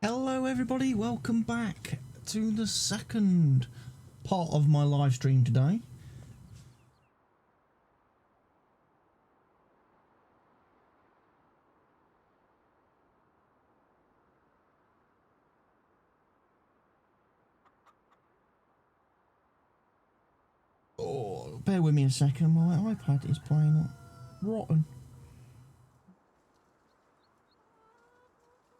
Hello everybody, welcome back to the second part of my live stream today. Oh, bear with me a second, my iPad is playing rotten.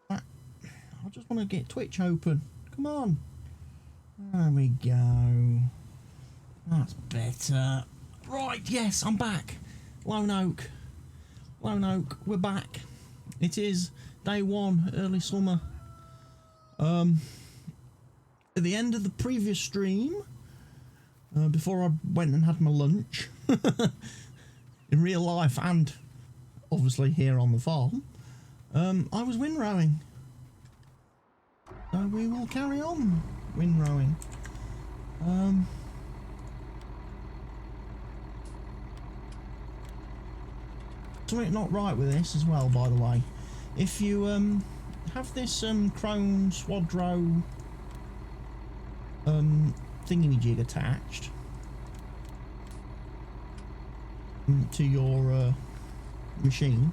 I just want to get Twitch open. Come on. There we go. That's better. Right, yes, I'm back. Lone Oak, we're back. It is day one, early summer. At the end of the previous stream, before I went and had my lunch, in real life and obviously here on the farm, I was windrowing. So we will carry on windrowing. Something not right with this as well, by the way. If you have this chrome windrow thingamajig attached to your machine,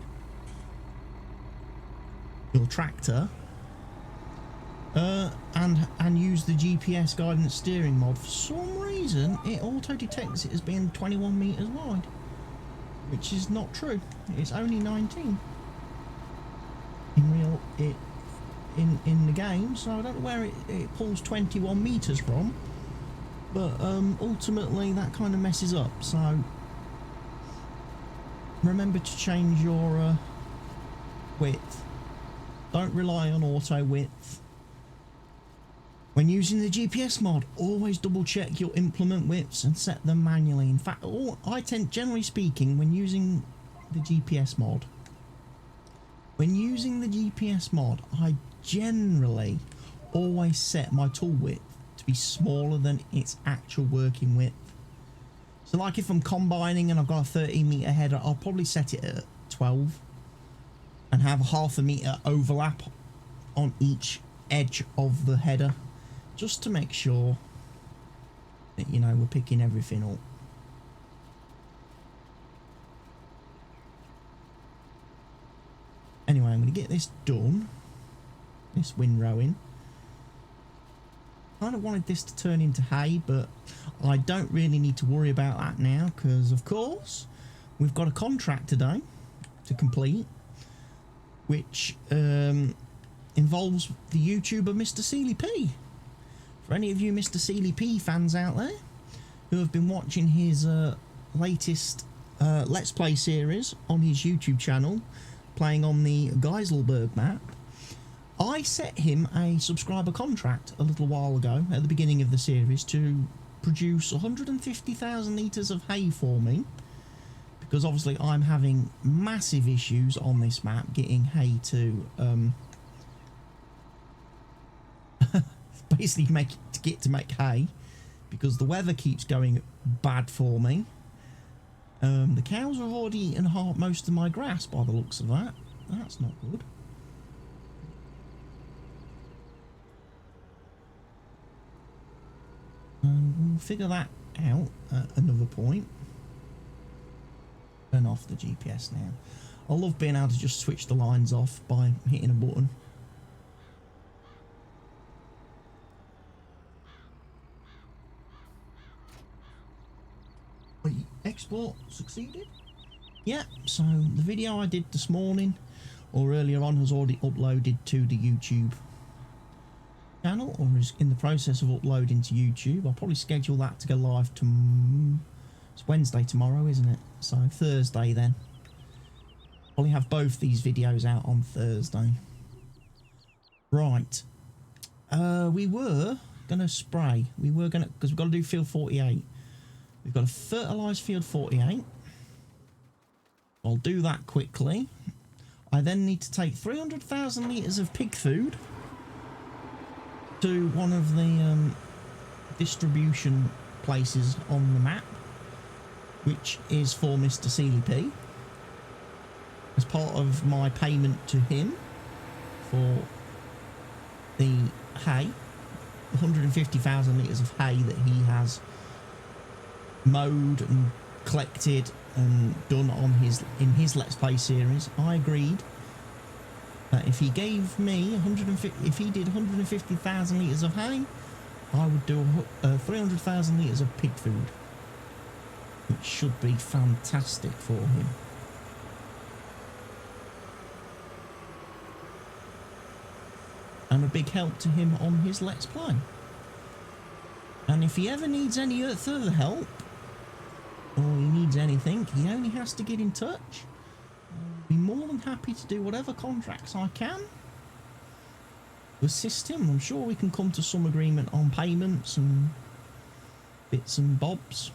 your tractor, and use the GPS guidance steering mod, for some reason it auto detects it as being 21 meters wide, which is not true. It's only 19 in the game, so I don't know where it pulls 21 meters from, but ultimately that kind of messes up. So remember to change your width. Don't rely on auto width. When using the GPS mod, always double check your implement widths and set them manually. In fact, generally speaking, when using the GPS mod, I generally always set my tool width to be smaller than its actual working width. So like if I'm combining and I've got a 13 meter header, I'll probably set it at 12 and have a half a meter overlap on each edge of the header, just to make sure that, you know, we're picking everything up. Anyway, I'm going to get this done, this windrowing. Kind of wanted this to turn into hay, but I don't really need to worry about that now, because of course we've got a contract today to complete, which involves the YouTuber Mr. Sealy P. For any of you Mr. Sealy P fans out there who have been watching his latest Let's Play series on his YouTube channel, playing on the Geiselberg map, I set him a subscriber contract a little while ago at the beginning of the series to produce 150,000 litres of hay for me, because obviously I'm having massive issues on this map getting hay to basically get to make hay, because the weather keeps going bad for me. The cows have already eaten most of my grass by the looks of that. That's not good. We'll figure that out at another point. Turn off the GPS now. I love being able to just switch the lines off by hitting a button. Export succeeded. Yeah, so the video I did this morning or earlier on has already uploaded to the YouTube channel, or is in the process of uploading to YouTube. I'll probably schedule that to go live it's Wednesday tomorrow, isn't it? So Thursday then. Probably have both these videos out on Thursday. Right. We were gonna spray. Because we've got to do field 48. We've got to fertilise field 48. I'll do that quickly. I then need to take 300,000 litres of pig food to one of the distribution places on the map, which is for Mr. Sealy P, as part of my payment to him for the hay, 150,000 litres of hay that he has mowed and collected and done on in his Let's Play series. I agreed that if he gave me if he did 150,000 litres of hay, I would do 300,000 litres of pig food, which should be fantastic for him. And a big help to him on his Let's Play. And if he ever needs any further help, or he needs anything, he only has to get in touch. I'll be more than happy to do whatever contracts I can to assist him. I'm sure we can come to some agreement on payments and bits and bobs.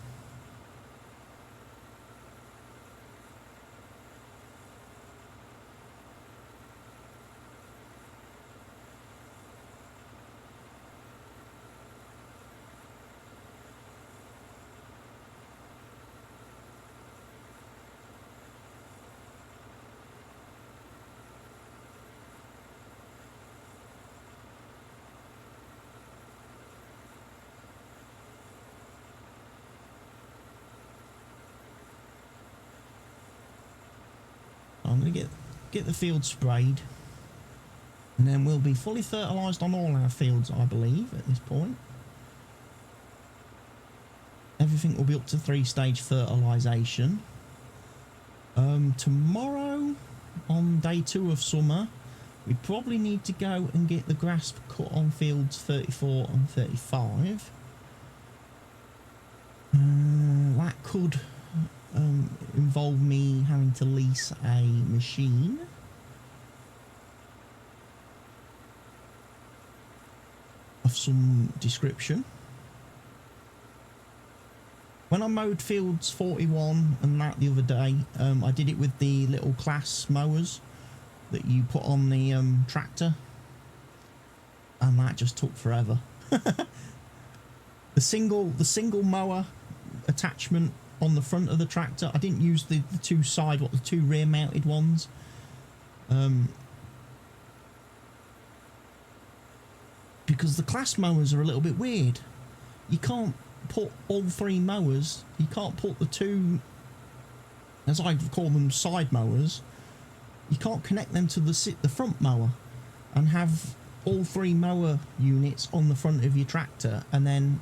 I'm going to get the field sprayed, and then we'll be fully fertilised on all our fields, I believe, at this point. Everything will be up to 3-stage fertilisation. Tomorrow, on day 2 of summer, we probably need to go and get the grass cut on fields 34 and 35. That could involve me having to lease a machine. Of some description. When I mowed fields 41 and that the other day, I did it with the little class mowers that you put on the tractor, and that just took forever. The single mower attachment on the front of the tractor, I didn't use the two rear mounted ones. Because the class mowers are a little bit weird. You can't put all 3 mowers, you can't put the 2, as I call them, side mowers, you can't connect them to the front mower and have all 3 mower units on the front of your tractor, and then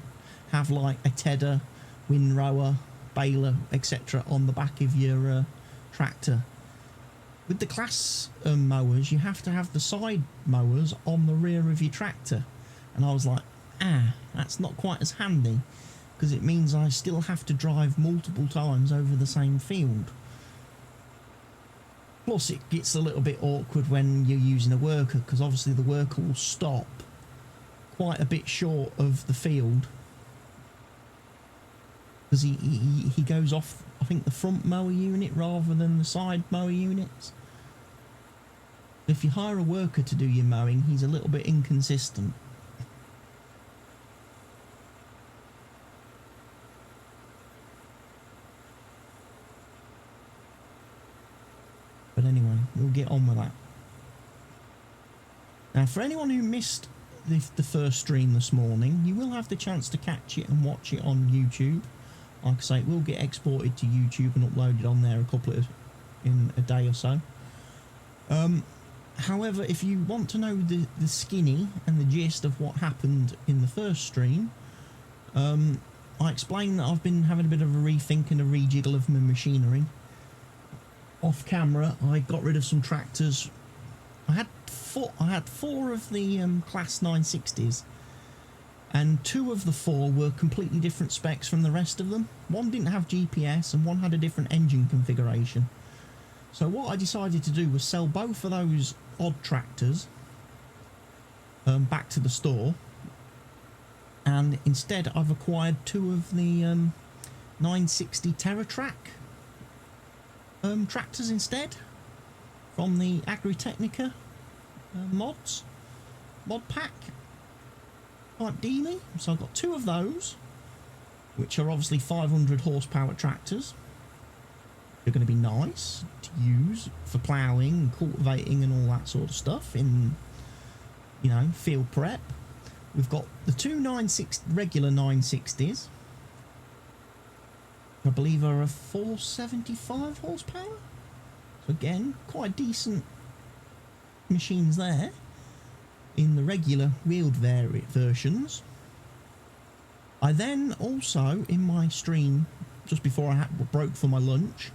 have like a tedder, windrower, baler, etc. on the back of your tractor. With the class mowers, you have to have the side mowers on the rear of your tractor, and I was like, that's not quite as handy, because it means I still have to drive multiple times over the same field. Plus it gets a little bit awkward when you're using a worker, because obviously the worker will stop quite a bit short of the field, because he goes off, I think, the front mower unit rather than the side mower units. If you hire a worker to do your mowing, he's a little bit inconsistent. But anyway, we'll get on with that. Now, for anyone who missed the first stream this morning, you will have the chance to catch it and watch it on YouTube. Like I say, it will get exported to YouTube and uploaded on there in a day or so. However, if you want to know the skinny and the gist of what happened in the first stream, I explained that I've been having a bit of a rethink and a rejiggle of my machinery. Off camera, I got rid of some tractors. I had four of the class 960s, and 2 of the 4 were completely different specs from the rest of them. One didn't have GPS and one had a different engine configuration. So what I decided to do was sell both of those odd tractors back to the store, and instead I've acquired 2 of the 960 TerraTrack tractors instead, from the Agritechnica mod pack type dealie. So I've got 2 of those, which are obviously 500 horsepower tractors. They're going to be nice to use for ploughing and cultivating and all that sort of stuff in you know, field prep. We've got the two regular 960s. I believe are a 475 horsepower. So again, quite decent machines there in the regular wheeled versions. I then also, in my stream, just before I broke for my lunch,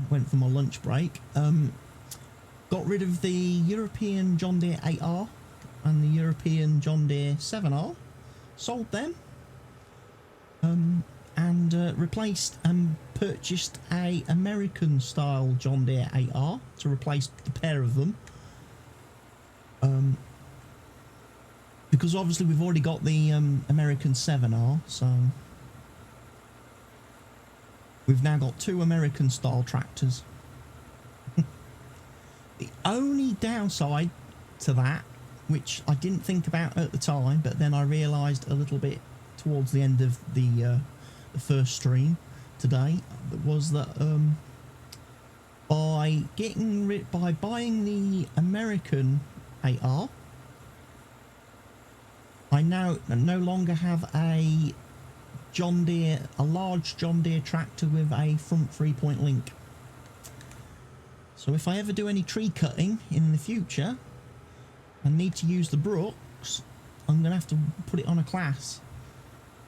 went for my lunch break, got rid of the European John Deere 8R and the European John Deere 7R, sold them, and replaced and purchased a American style John Deere 8R to replace the pair of them. Because obviously we've already got the American 7R, so we've now got two American style tractors. The only downside to that, which I didn't think about at the time, but then I realised a little bit towards the end of the first stream today, was that by buying the American 8R, I now no longer have a large John Deere tractor with a front 3-point link. So if I ever do any tree cutting in the future and need to use the Brooks, I'm going to have to put it on a class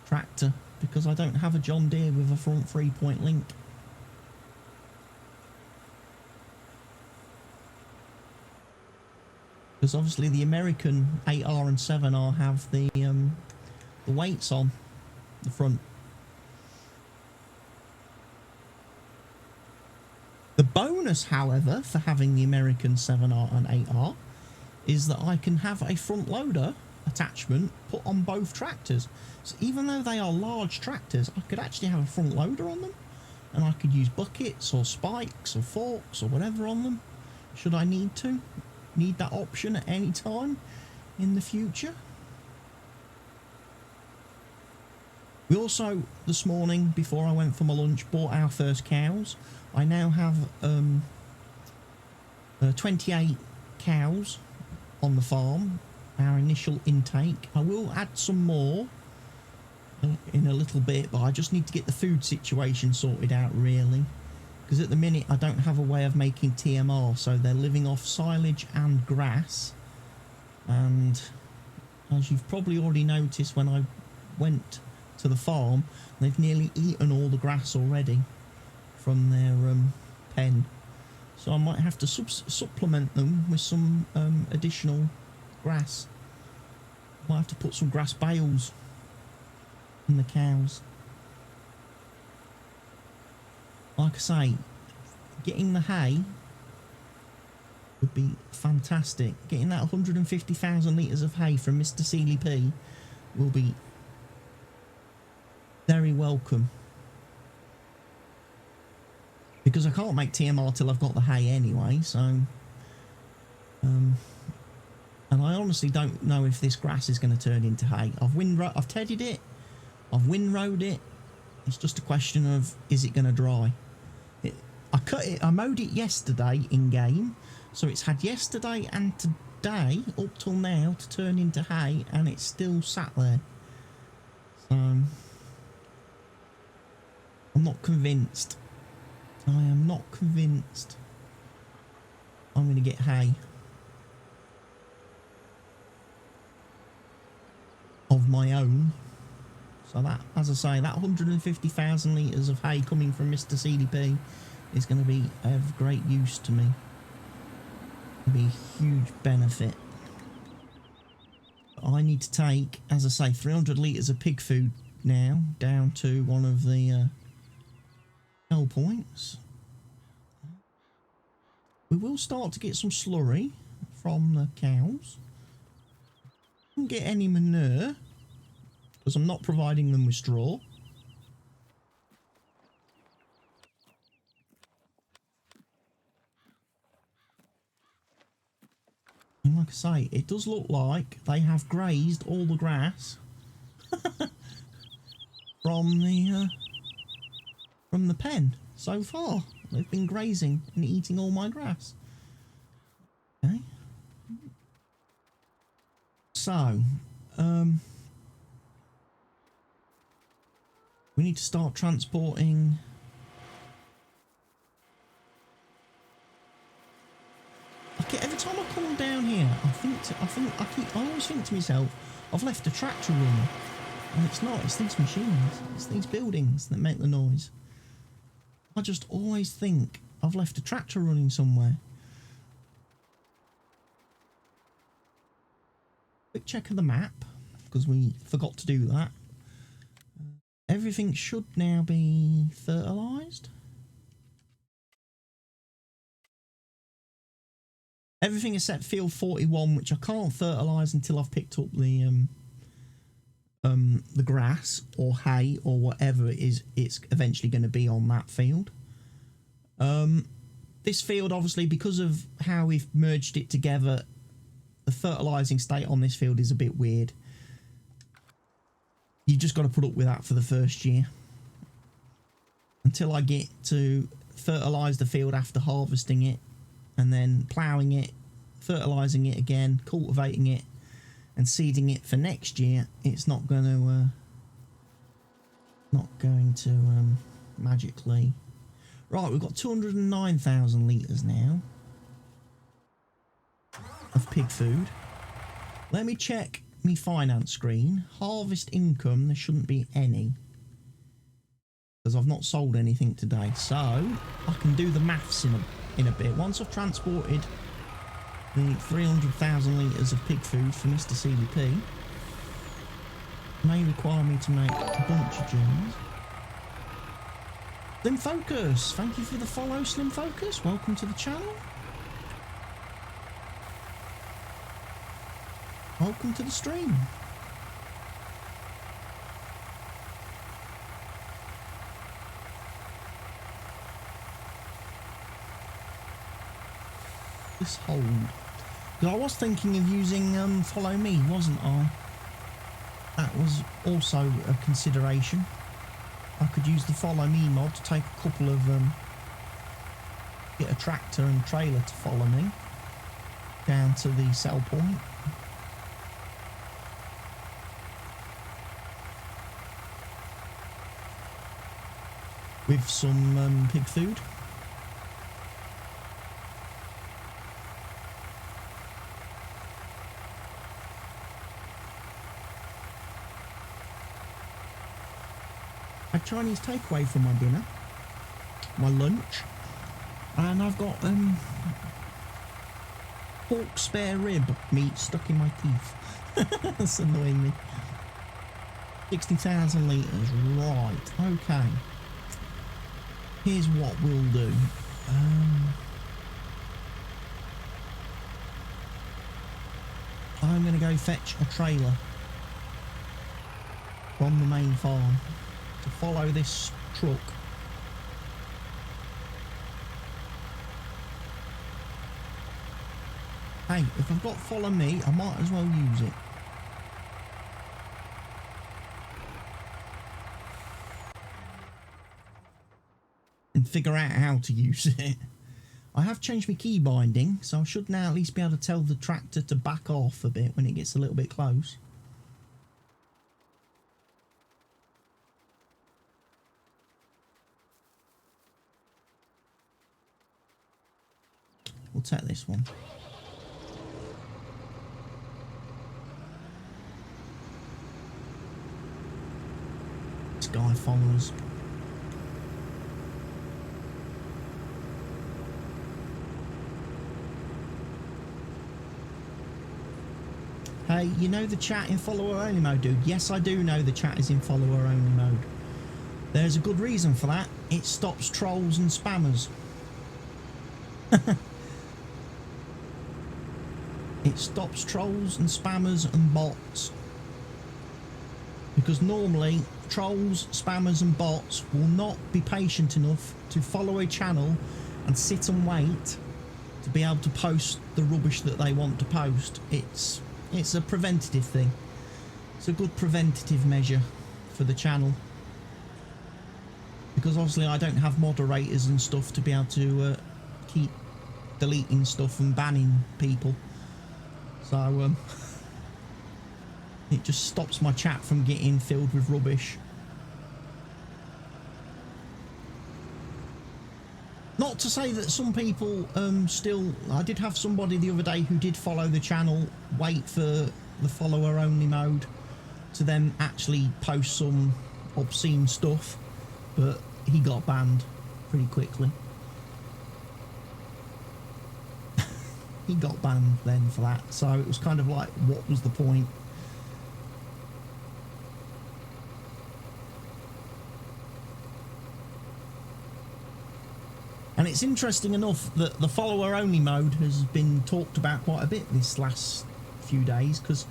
tractor because I don't have a John Deere with a front 3-point link. Because obviously the American 8R and 7R have the weights on the front. The bonus, however, for having the American 7R and 8R is that I can have a front loader attachment put on both tractors. So even though they are large tractors, I could actually have a front loader on them, and I could use buckets or spikes or forks or whatever on them should I need that option at any time in the future. We also, this morning, before I went for my lunch, bought our first cows. I now have 28 cows on the farm, our initial intake. I will add some more in a little bit, but I just need to get the food situation sorted out, really. Because at the minute, I don't have a way of making TMR, so they're living off silage and grass. And as you've probably already noticed when I went to the farm, they've nearly eaten all the grass already from their pen. So I might have to supplement them with some additional grass. Might have to put some grass bales in the cows. Like I say, getting the hay would be fantastic. Getting that 150,000 litres of hay from Mr. Seeley P will be very welcome. Because I can't make TMR till I've got the hay anyway, so... and I honestly don't know if this grass is going to turn into hay. I've tedded it, I've windrowed it. It's just a question of, is it going to dry? I mowed it yesterday in game, so it's had yesterday and today up till now to turn into hay, and it's still sat there. So I'm not convinced. I am not convinced I'm going to get hay of my own. So that, as I say, that 150,000 litres of hay coming from Mr. CDP is going to be of great use to me. It'll be a huge benefit. But I need to take, as I say, 300 litres of pig food now down to one of the hell points. We will start to get some slurry from the cows. Don't get any manure because I'm not providing them with straw. And like I say, it does look like they have grazed all the grass from the pen so far. They've been grazing and eating all my grass. Okay. So, we need to start transporting. Okay, every time I come down here, I always think to myself, I've left a tractor running, and it's not. It's these machines, it's these buildings that make the noise. I just always think I've left a tractor running somewhere. Quick check of the map, because we forgot to do that. Everything should now be fertilised. Everything except field 41, which I can't fertilise until I've picked up the grass or hay or whatever it is it's eventually going to be on that field. This field, obviously, because of how we've merged it together, the fertilising state on this field is a bit weird. You just got to put up with that for the first year. Until I get to fertilise the field after harvesting it, and then ploughing it, fertilising it again, cultivating it, and seeding it for next year, it's not going to magically. Right, we've got 209,000 litres now of pig food. Let me check my finance screen. Harvest income, there shouldn't be any, because I've not sold anything today. So I can do the maths in a bit. Once I've transported the 300,000 litres of pig food for Mr. CVP, it may require me to make a bunch of journeys. Slim Focus, thank you for the follow, Slim Focus. Welcome to the channel. Welcome to the stream. This hold. I was thinking of using Follow Me, wasn't I? That was also a consideration. I could use the Follow Me mod to take a couple of get a tractor and trailer to follow me down to the sell point. With some pig food. Had Chinese takeaway for my dinner, my lunch, and I've got pork spare rib meat stuck in my teeth. That's annoying me. 60,000 litres, right, okay. Here's what we'll do. I'm going to go fetch a trailer from the main farm to follow this truck. Hey, if I've got Follow Me, I might as well use it. And figure out how to use it. I have changed my key binding, so I should now at least be able to tell the tractor to back off a bit when it gets a little bit close. We'll take this one. This guy follows. Hey, you know the chat in follower only mode, dude? Yes, I do know the chat is in follower only mode. There's a good reason for that. It stops trolls and spammers. It stops trolls and spammers and bots. Because normally, trolls, spammers and bots will not be patient enough to follow a channel and sit and wait to be able to post the rubbish that they want to post. It's a preventative thing. It's a good preventative measure for the channel. Because obviously I don't have moderators and stuff to be able to keep deleting stuff and banning people. So It just stops my chat from getting filled with rubbish. Not to say that some people still... I did have somebody the other day who did follow the channel, wait for the follower only mode to then actually post some obscene stuff, but he got banned pretty quickly. He got banned then for that, so it was kind of like, what was the point? And it's interesting enough that the follower-only mode has been talked about quite a bit this last few days, because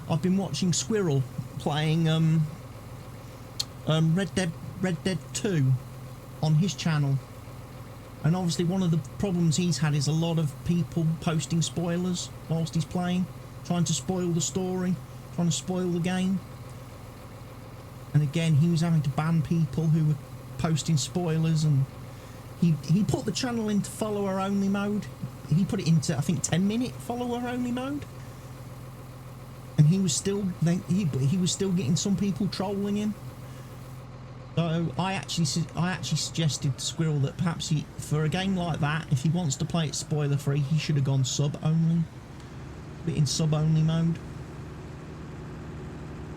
I've been watching Squirrel playing Red Dead 2 on his channel. And obviously one of the problems he's had is a lot of people posting spoilers whilst he's playing, trying to spoil the story, trying to spoil the game. And again, he was having to ban people who were posting spoilers, and he put the channel into follower only mode. He put it into, I think, 10-minute follower only mode, and he was still getting some people trolling him. So I actually suggested to Squirrel that perhaps for a game like that, if he wants to play it spoiler free, he should have gone sub only, put it in sub only mode.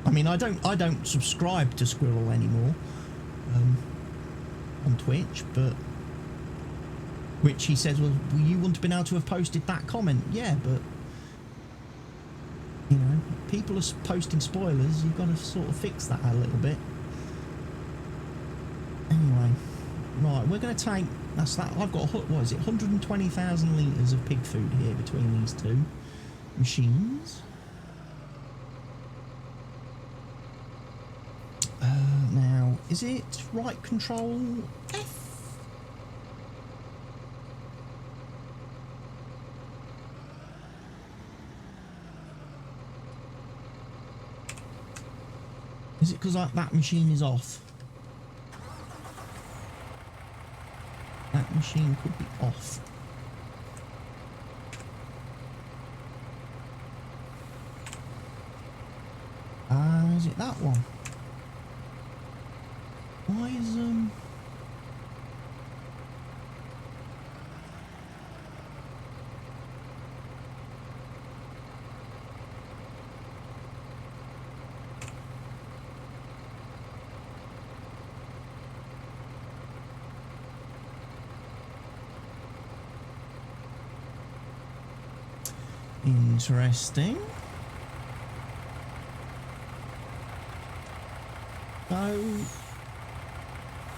I mean, I don't subscribe to Squirrel anymore on Twitch, but which he says, well, you wouldn't have been able to have posted that comment. Yeah, but you know, people are posting spoilers. You've got to sort of fix that a little bit. Anyway, right, we're going to take, that's that. I've got, what is it, 120,000 litres of pig food here between these two machines. Now, is it right control F? Is it because that machine is off? That machine could be off. Is it that one? Why is interesting.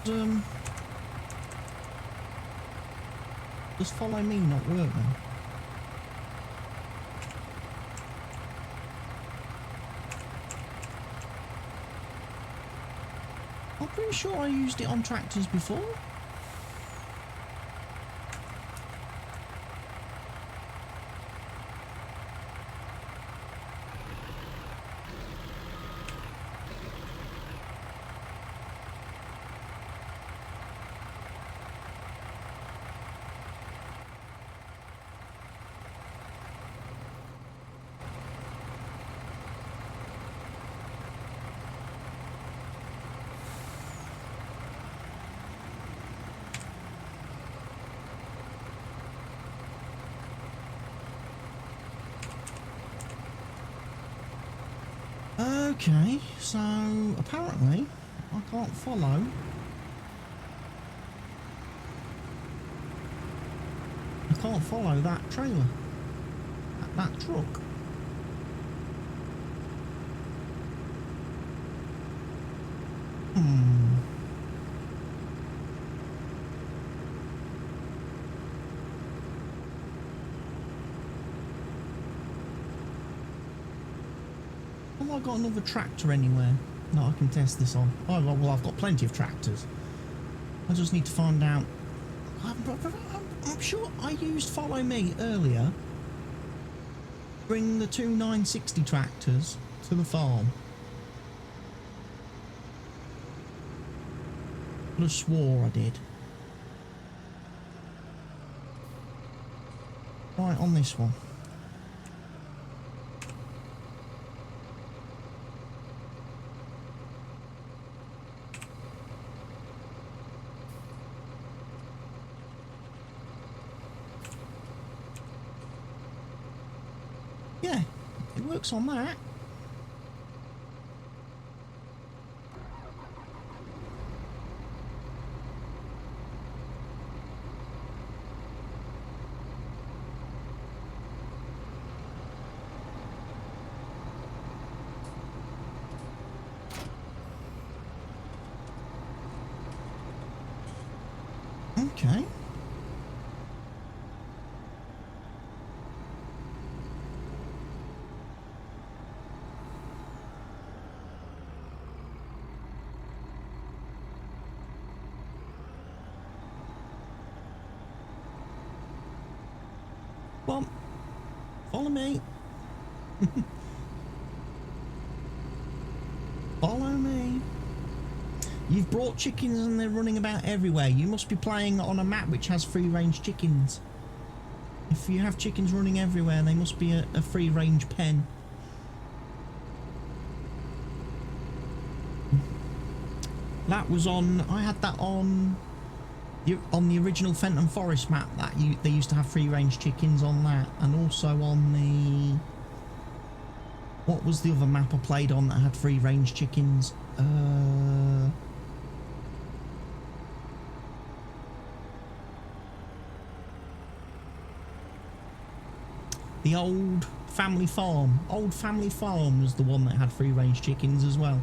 So, does follow me not work then? I'm pretty sure I used it on tractors before. Okay, so apparently I can't follow. I can't follow that trailer, that truck. Have I got another tractor anywhere that I can test this on? Oh, well, I've got plenty of tractors. I just need to find out. I'm sure I used Follow Me earlier. Bring the two 960 tractors to the farm. I swore I did. Right, on this one. works on that. Okay. Well, follow me. Follow me. You've brought chickens and they're running about everywhere. You must be playing on a map which has free-range chickens. If you have chickens running everywhere, they must be a free-range pen. That was on... I had that on the original Fenton Forest map. That they used to have free-range chickens on that. And also on the... What was the other map I played on that had free-range chickens? The old family farm. Old family farm was the one that had free-range chickens as well.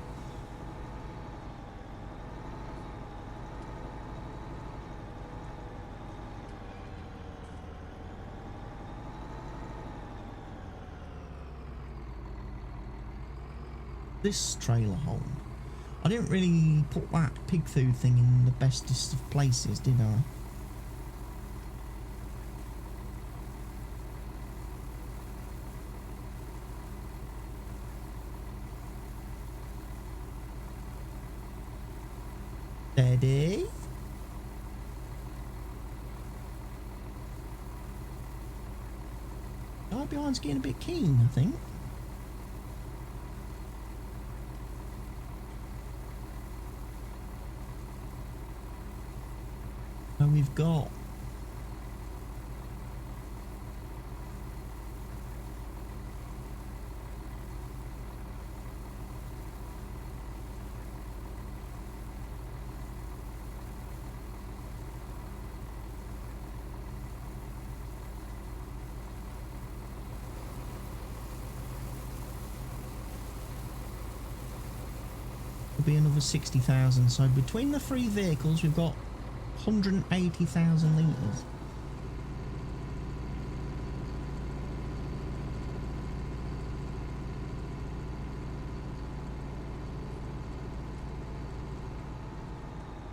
This trailer home. I didn't really put that pig food thing in the bestest of places, did I? Steady. Guy behind's getting a bit keen, I think. So we've got be another 60,000. So between the three vehicles, we've got 180,000 litres.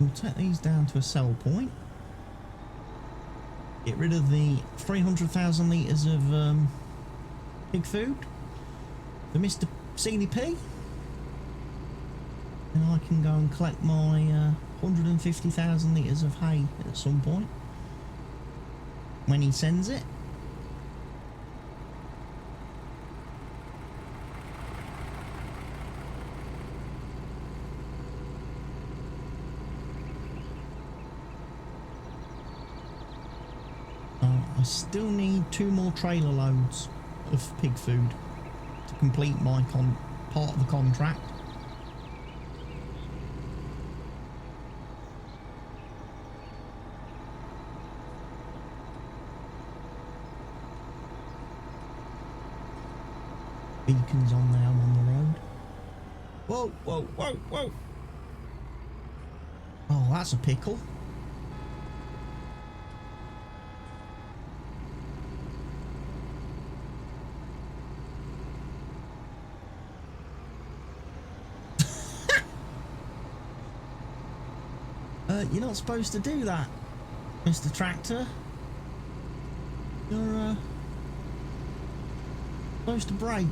We'll take these down to a sell point. Get rid of the 300,000 litres of pig food for Mr. CDP. And I can go and collect my 150,000 litres of hay at some point when he sends it. I still need 2 more trailer loads of pig food to complete my part of the contract. Beacons on now on the road. Whoa, whoa, whoa, whoa. Oh, that's a pickle. You're not supposed to do that, Mr. Tractor. You're supposed to brake.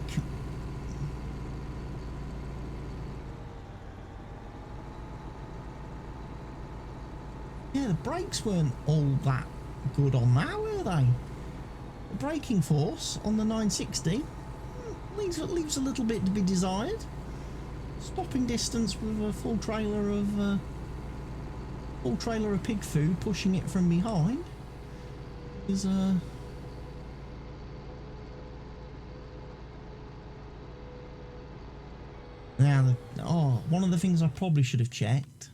Yeah, the brakes weren't all that good on that, were they? The braking force on the 960 leaves a little bit to be desired. Stopping distance with a full trailer of pig food pushing it from behind is Now, one of the things I probably should have checked.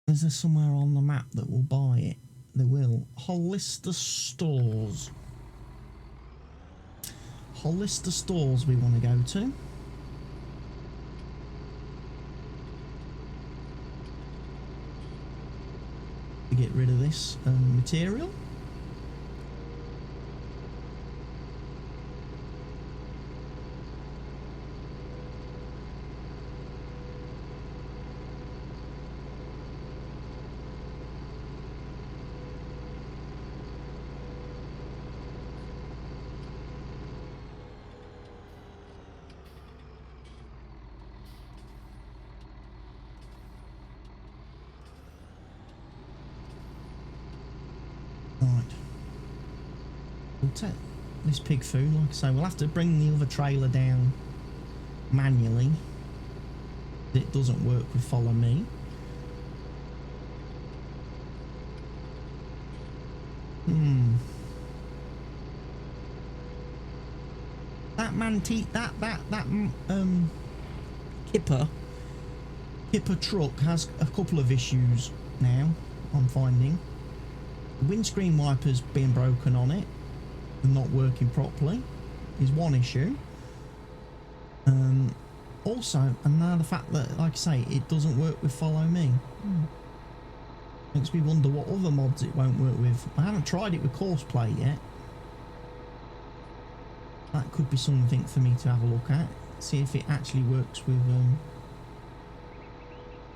Is there somewhere on the map that will buy it? They will. Hollister Stores. Hollister Stores we want to go to. To get rid of this material. Right. We'll take this pig food, like I say, we'll have to bring the other trailer down manually. It doesn't work with Follow Me. That Kipper truck has a couple of issues now, I'm finding. The windscreen wipers being broken on it and not working properly is one issue. Also, and now the fact that, like I say, it doesn't work with Follow Me. Makes me wonder what other mods it won't work with. I haven't tried it with Courseplay yet. That could be something for me to have a look at. See if it actually works with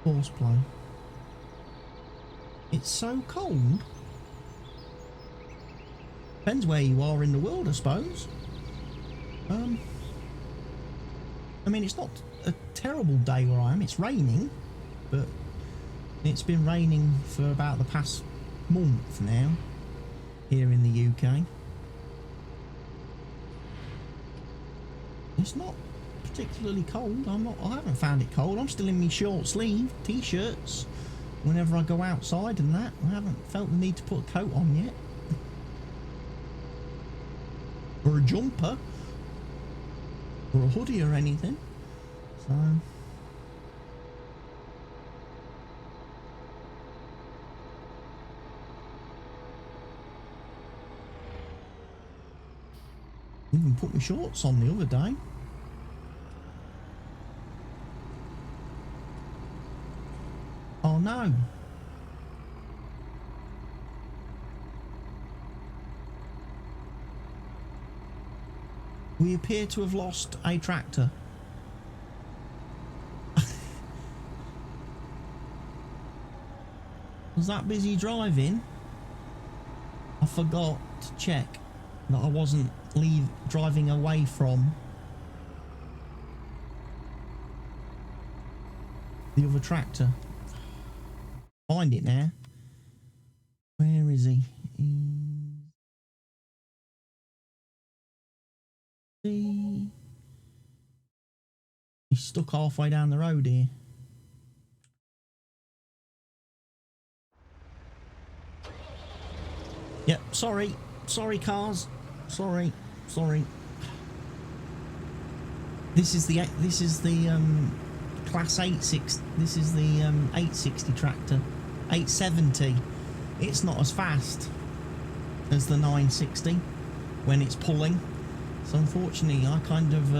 Courseplay. It's so cold. Depends where you are in the world, I suppose. I mean, it's not a terrible day where I am. It's raining, but it's been raining for about the past month now here in the UK. It's not particularly cold. I haven't found it cold. I'm still in my short sleeve t-shirts whenever I go outside and that. I haven't felt the need to put a coat on yet. Or a jumper. Or a hoodie or anything. So even put my shorts on the other day. Oh no. We appear to have lost a tractor. Was that busy driving? I forgot to check that I wasn't driving away from the other tractor. Find it now. Where is he? He's stuck halfway down the road here. Yep, sorry cars. Sorry. This is the class 860. This is the 860 tractor. 870. It's not as fast as the 960 when it's pulling. So unfortunately I kind of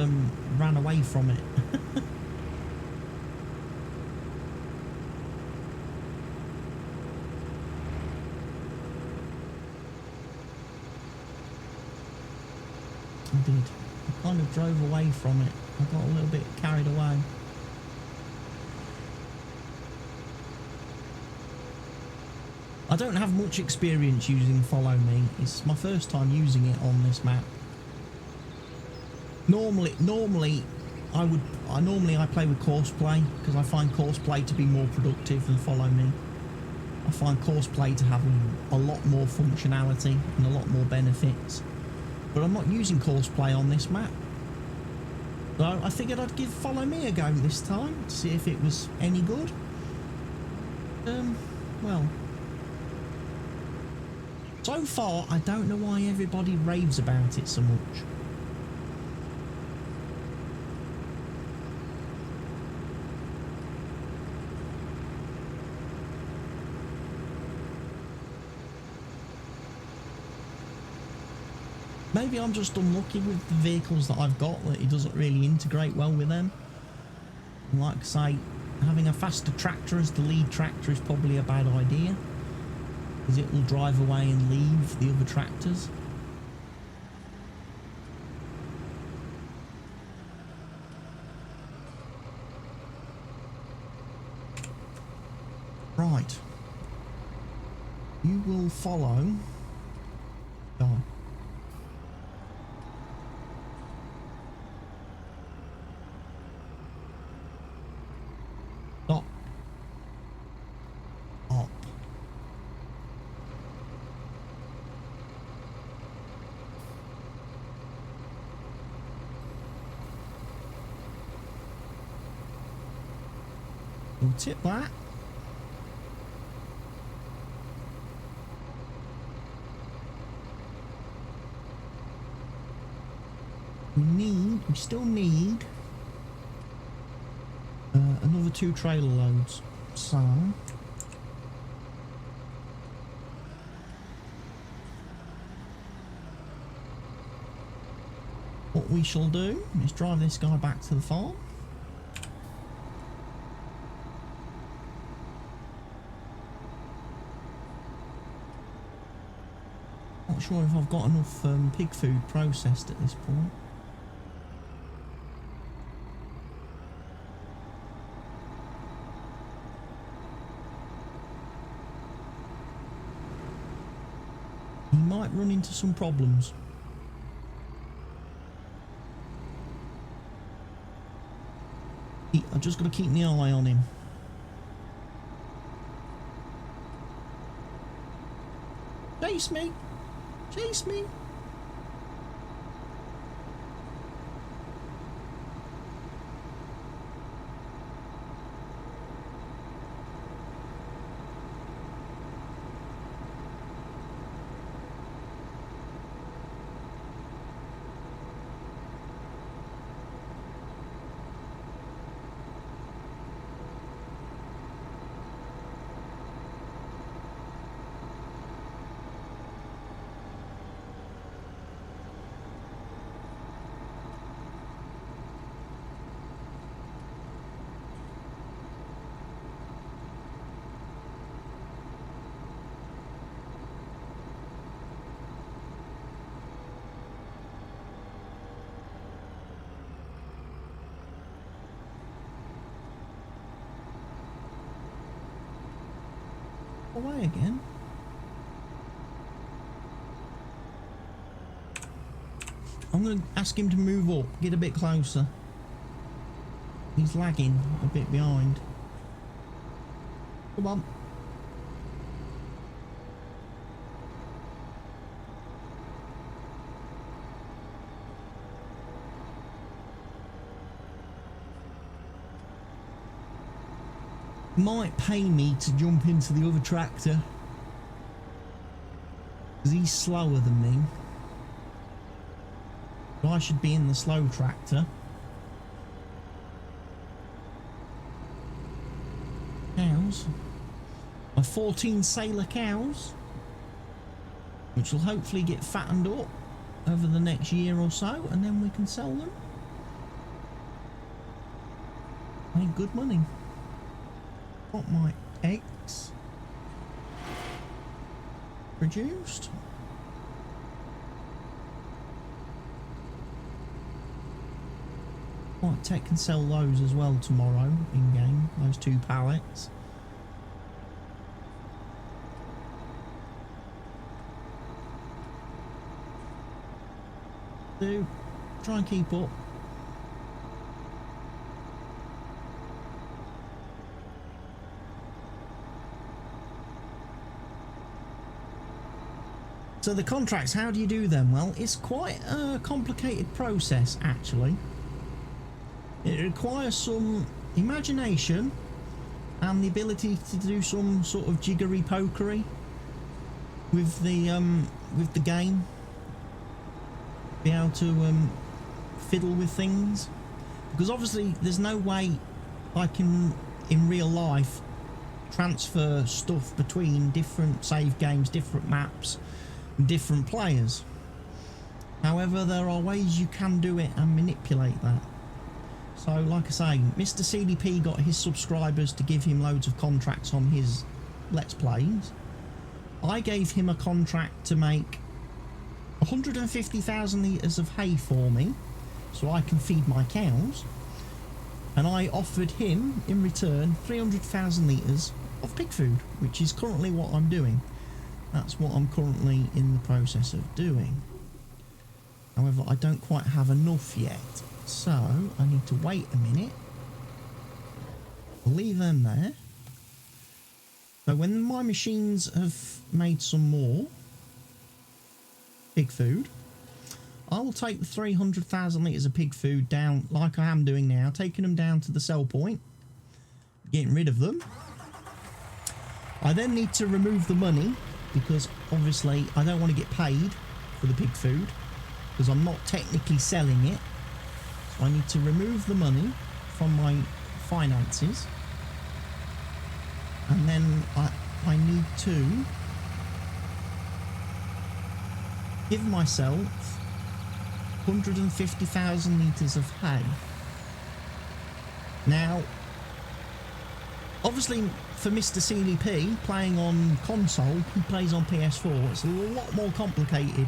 ran away from it. I did. I kind of drove away from it. I got a little bit carried away. I don't have much experience using Follow Me. It's my first time using it on this map. Normally I play with Courseplay because I find Courseplay to be more productive than Follow Me. I find Courseplay to have a lot more functionality and a lot more benefits. But I'm not using Courseplay on this map. So I figured I'd give Follow Me a go this time to see if it was any good. Well, so far I don't know why everybody raves about it so much. Maybe I'm just unlucky with the vehicles that I've got, that it doesn't really integrate well with them. And like I say, having a faster tractor as the lead tractor is probably a bad idea, because it will drive away and leave the other tractors. Right. You will follow. Oh. Stop. Up. We'll tip that. We still need another 2 trailer loads. So what we shall do is drive this guy back to the farm. Not sure if I've got enough pig food processed at this point. Might run into some problems. I've just got to keep my eye on him. Chase me! Chase me! Away again. I'm going to ask him to move up, get a bit closer. He's lagging a bit behind. Come on. Might pay me to jump into the other tractor, because he's slower than me. So I should be in the slow tractor. Cows. My 14 sailor cows, which will hopefully get fattened up over the next year or so, and then we can sell them. Make good money. Got my eggs produced. Might take and sell those as well tomorrow in game, those 2 pallets. Do try and keep up. So the contracts, how do you do them? Well, it's quite a complicated process, actually. It requires some imagination and the ability to do some sort of jiggery pokery with the game. Be able to fiddle with things, because obviously there's no way I can in real life transfer stuff between different save games, different maps, different players. However, there are ways you can do it and manipulate that. So, like I say, Mr. CDP got his subscribers to give him loads of contracts on his Let's Plays. I gave him a contract to make 150,000 litres of hay for me, so I can feed my cows. And I offered him, in return, 300,000 litres of pig food, which is currently what I'm doing. That's what I'm currently in the process of doing. However, I don't quite have enough yet, so I need to wait a minute. I'll leave them there. So when my machines have made some more pig food, I will take the 300,000 litres of pig food down like I am doing now, taking them down to the sell point, getting rid of them. I then need to remove the money because obviously I don't want to get paid for the pig food because I'm not technically selling it. So I need to remove the money from my finances, and then I need to give myself 150,000 litres of hay. Now, obviously for Mr. CDP playing on console, he plays on PS4, it's a lot more complicated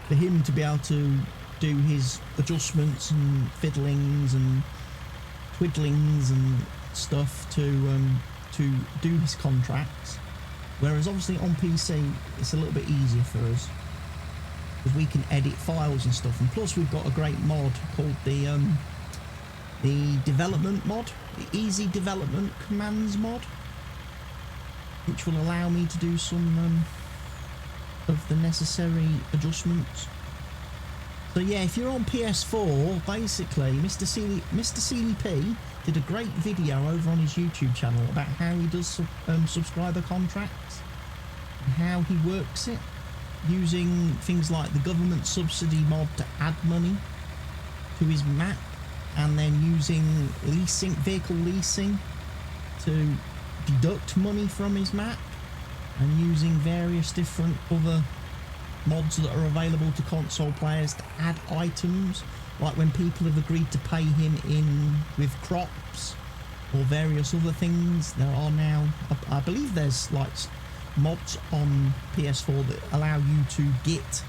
for him to be able to do his adjustments and fiddlings and twiddlings and stuff to do his contracts, whereas obviously on PC it's a little bit easier for us because we can edit files and stuff, and plus we've got a great mod called the development mod, the easy development commands mod, which will allow me to do some of the necessary adjustments. So yeah, if you're on PS4, basically Mr. CDP did a great video over on his YouTube channel about how he does subscriber contracts and how he works it, using things like the government subsidy mod to add money to his map, and then using vehicle leasing to deduct money from his map, and using various different other mods that are available to console players to add items, like when people have agreed to pay him in with crops or various other things. There are now, I believe there's like mods on PS4 that allow you to get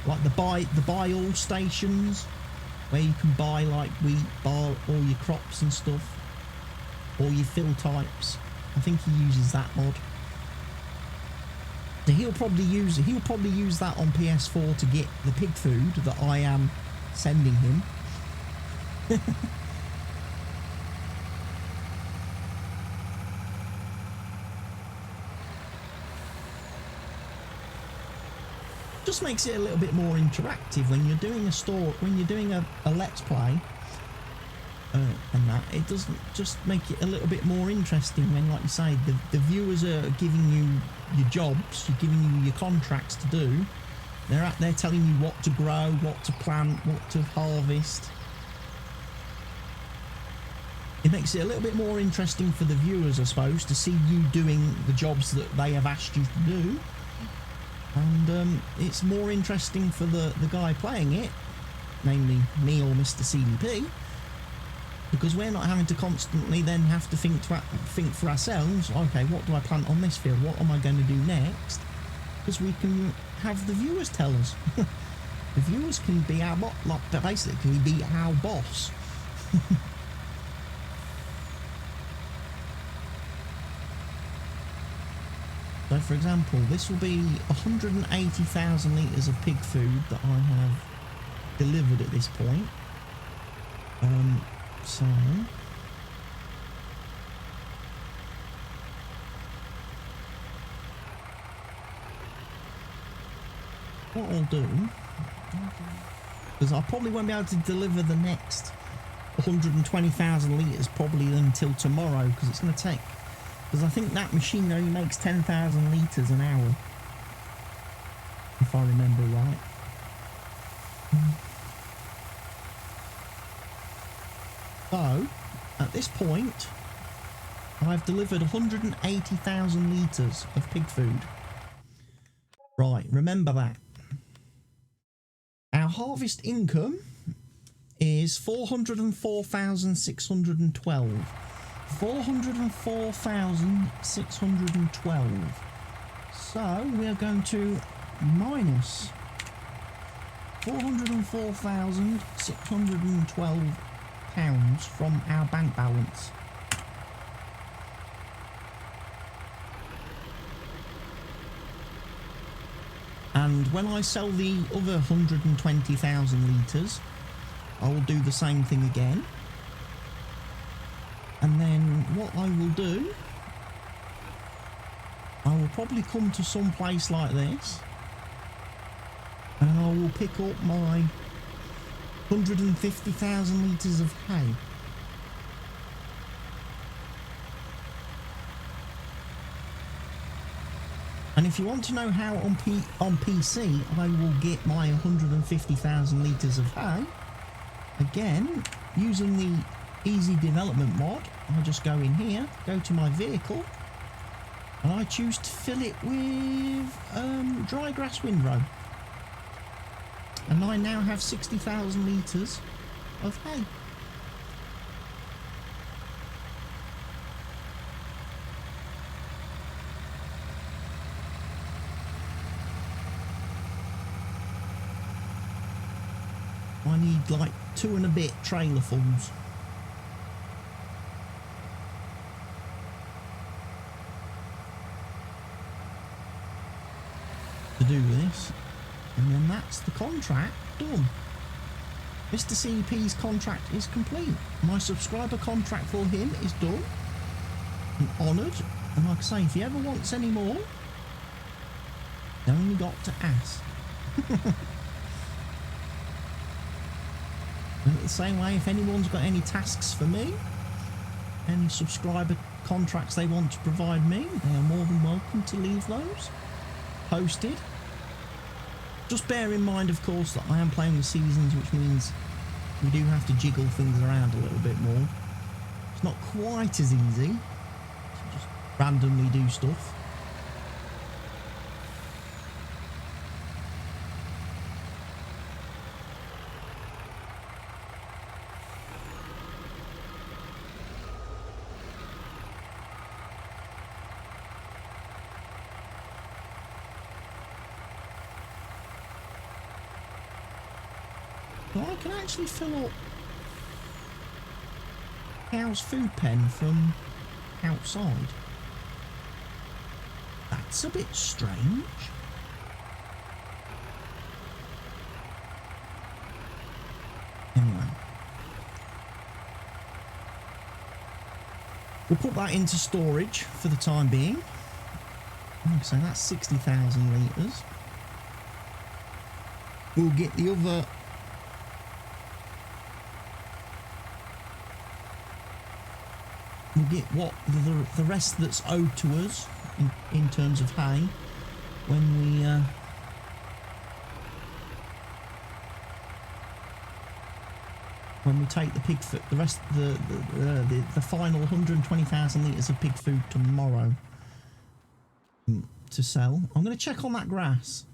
like the buy all stations, where you can buy like wheat, all your crops and stuff, all your fill types. I think he uses that mod. So he'll probably use that on PS4 to get the pig food that I am sending him. Just makes it a little bit more interactive when you're doing a let's play, and that it doesn't just make it a little bit more interesting when, like you say, the viewers are giving you your jobs, you're giving you your contracts to do. They're out there telling you what to grow, what to plant, what to harvest. It makes it a little bit more interesting for the viewers, I suppose, to see you doing the jobs that they have asked you to do. And it's more interesting for the guy playing it, namely me or Mr. CDP, because we're not having to constantly then have to think for ourselves, okay, what do I plant on this field? What am I going to do next? Because we can have the viewers tell us. The viewers can be our basically be our boss. So for example, this will be 180,000 litres of pig food that I have delivered at this point. So what I'll do, because I probably won't be able to deliver the next 120,000 litres probably until tomorrow, because it's going to take, because I think that machine only makes 10,000 litres an hour, if I remember right. So, at this point, I've delivered 180,000 litres of pig food. Right, remember that. Our harvest income is 404,612. 404,612. So we are going to minus 404,612 pounds from our bank balance. And when I sell the other 120,000 litres, I will do the same thing again. And then what I will do, I will probably come to some place like this, and I will pick up my 150,000 litres of hay. And if you want to know how on PC I will get my 150,000 litres of hay, again, using the easy development mod, I just go in here, go to my vehicle, and I choose to fill it with dry grass windrow. And I now have 60,000 litres of hay. I need like 2 and a bit trailerfuls. To do this, and then that's the contract done. Mr. CP's contract is complete. My subscriber contract for him is done and honoured. And like I say, if he ever wants any more, you only got to ask. And the same way, if anyone's got any tasks for me, any subscriber contracts they want to provide me, they are more than welcome to leave those posted. Just bear in mind, of course, that I am playing the seasons, which means we do have to jiggle things around a little bit more. It's not quite as easy to just randomly do stuff. So I can actually fill up cow's food pen from outside. That's a bit strange. Anyway, we'll put that into storage for the time being. So that's 60,000 litres. We'll get the other we'll get what the rest that's owed to us in terms of hay when we take the pig food, the rest, the final 120,000 litres of pig food tomorrow to sell. I'm going to check on that grass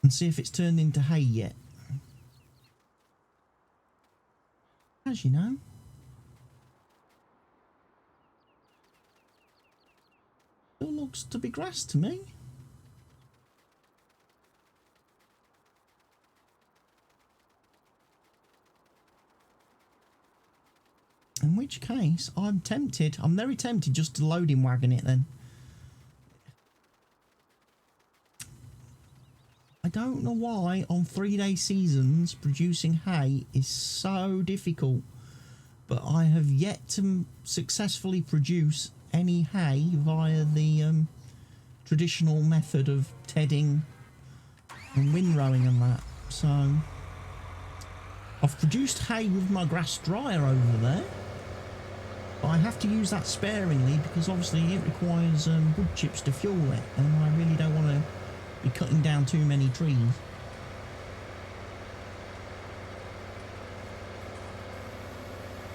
and see if it's turned into hay yet. As you know, still looks to be grass to me. In which case, I'm very tempted just to loading wagon it then. I don't know why on 3-day seasons producing hay is so difficult, but I have yet to successfully produce any hay via the traditional method of tedding and windrowing and that. So I've produced hay with my grass dryer over there, but I have to use that sparingly because obviously it requires wood chips to fuel it, and I really don't want to be cutting down too many trees.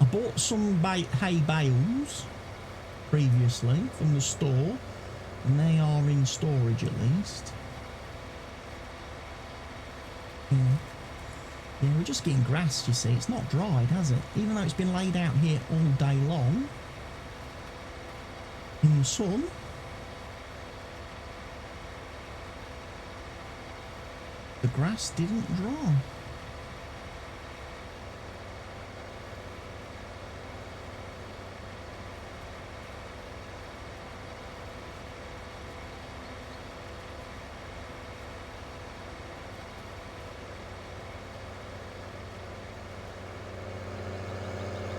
I bought some hay bales previously from the store, and they are in storage at least. Yeah. Yeah, we're just getting grass, you see. It's not dried, has it? Even though it's been laid out here all day long in the sun. The grass didn't dry.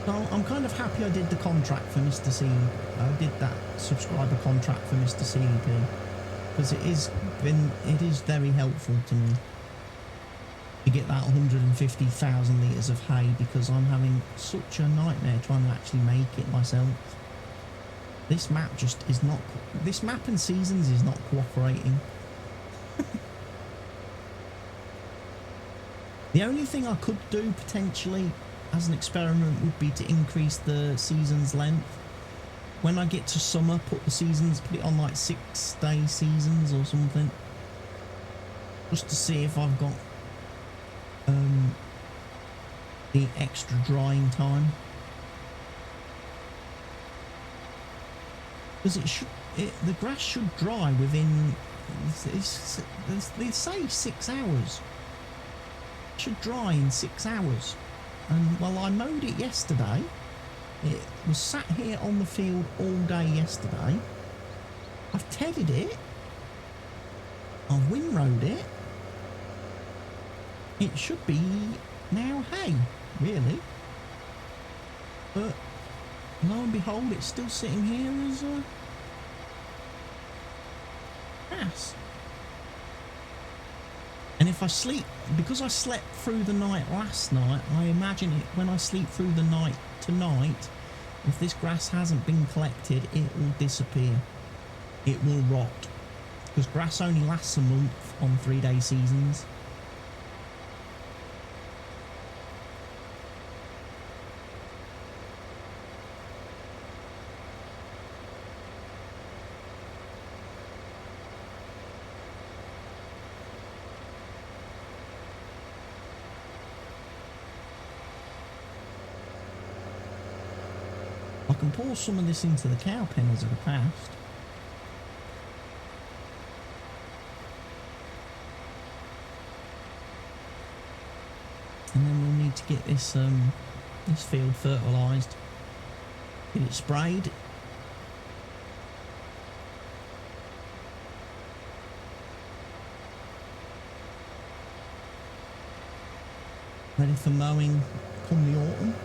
So I'm kind of happy I did the contract for Mr. C. I did that subscriber contract for Mr. CDP because it is very helpful to me to get that 150,000 litres of hay because I'm having such a nightmare trying to actually make it myself. This map just is not. This map and seasons is not cooperating. The only thing I could do potentially as an experiment would be to increase the season's length. When I get to summer, put it on like 6-day seasons or something. Just to see if I've got the extra drying time. Because the grass should dry within, they say 6 hours. It should dry in 6 hours. And well, I mowed it yesterday. It was sat here on the field all day yesterday. I've tedded it. I've windrowed it. It should be now hay, really. But lo and behold, it's still sitting here as grass. And if I sleep, because I slept through the night last night, I imagine it when I sleep through the night tonight, if this grass hasn't been collected, it will disappear. It will rot. Because grass only lasts a month on 3-day seasons. I can pour some of this into the cow pen as a past. And then we'll need to get this this field fertilised. Get it sprayed. Ready for mowing come the autumn.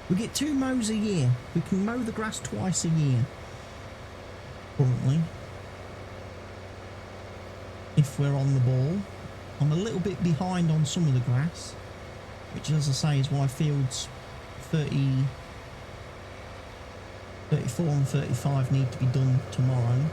We get 2 mows a year. We can mow the grass twice a year. Currently. If we're on the ball. I'm a little bit behind on some of the grass. Which, as I say, is why fields 34 and 35 need to be done tomorrow.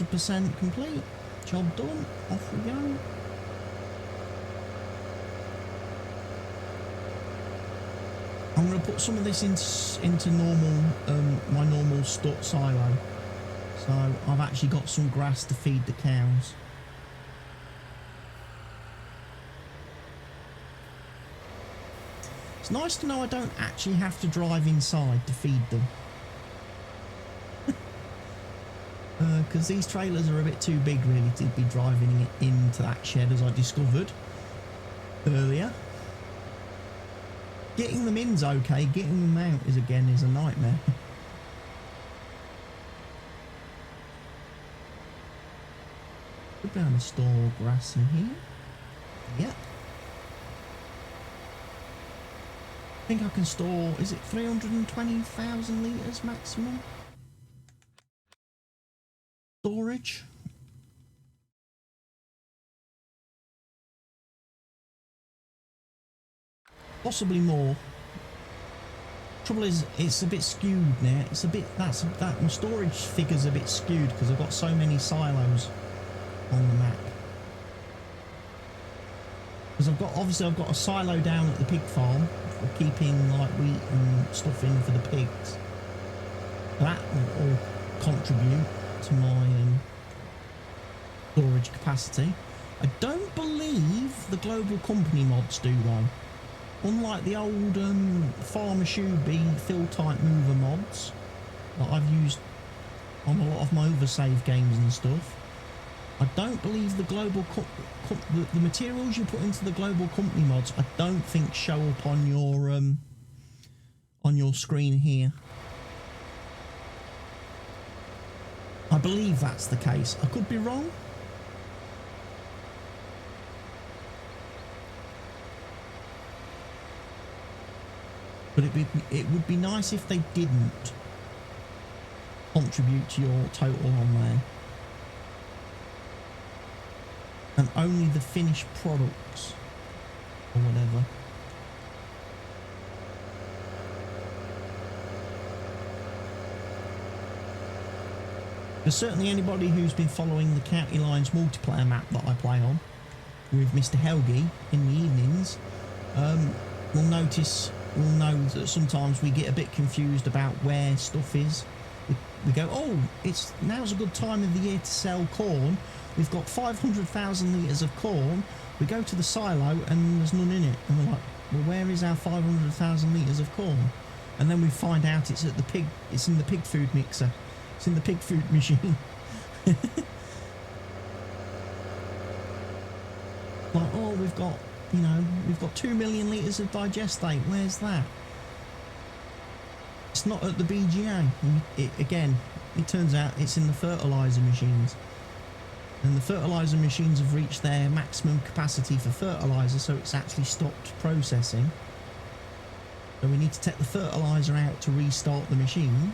%, complete. Job done. Off we go. I'm going to put some of this into normal, my normal stot silo. So I've actually got some grass to feed the cows. It's nice to know I don't actually have to drive inside to feed them. Because these trailers are a bit too big really to be driving it into that shed, as I discovered earlier. Getting them in's okay, getting them out is a nightmare. Should be able to store grass in here. Yep. I think I can store, is it 320,000 litres maximum? Storage. Possibly more. Trouble is, it's a bit skewed now. It's a bit, that my storage figure's a bit skewed because I've got so many silos on the map. Because obviously I've got a silo down at the pig farm for keeping like wheat and stuff in for the pigs. That will all contribute to my storage capacity. I don't believe the global company mods do though. Unlike the old Farmer Shoeby fill type mover mods that I've used on a lot of my other save games and stuff, I don't believe the global the materials you put into the global company mods I don't think show up on your screen here. I believe that's the case. I could be wrong. But it would be nice if they didn't contribute to your total on there. And only the finished products or whatever. There's certainly anybody who's been following the County Lines multiplayer map that I play on with Mr. Helgi in the evenings will know that sometimes we get a bit confused about where stuff is. We go, oh, now's a good time of the year to sell corn. We've got 500,000 litres of corn. We go to the silo and there's none in it. And we're like, well, where is our 500,000 litres of corn? And then we find out it's in the pig food mixer. It's in the pig food machine. Like, oh, we've got 2 million litres of digestate. Where's that? It's not at the BGA. It turns out it's in the fertiliser machines. And the fertiliser machines have reached their maximum capacity for fertiliser, so it's actually stopped processing. So we need to take the fertiliser out to restart the machine.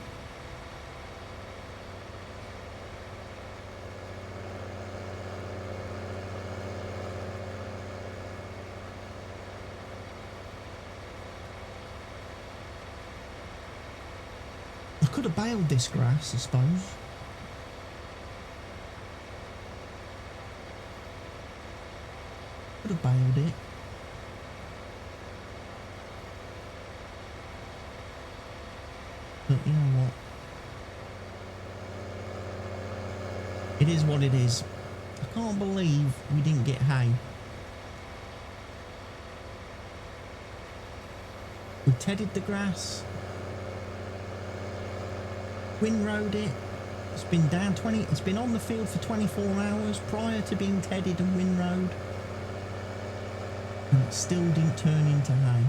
Could have baled this grass, I suppose. Could have baled it. But you know what? It is what it is. I can't believe we didn't get hay. We tedded the grass. Windrowed it. It's been down it's been on the field for 24 hours prior to being tedded and windrowed, and it still didn't turn into hay.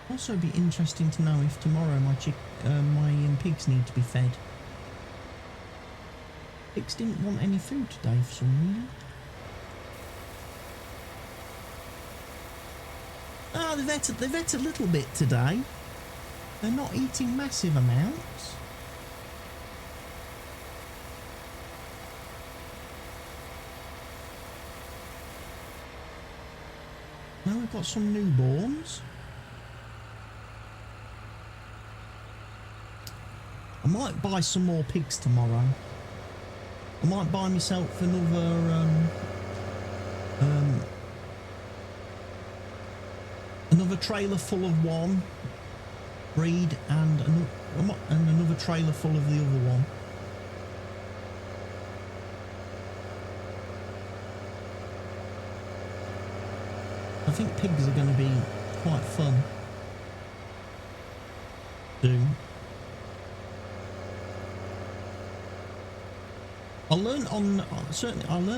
Also be interesting to know if tomorrow my pigs need to be fed. Pigs didn't want any food today for some reason. Ah, they've ate a little bit today. They're not eating massive amounts. Now we've got some newborns. I might buy some more pigs tomorrow. I might buy myself another trailer full of one breed and another trailer full of the other one. I think pigs are going to be quite fun soon. I learned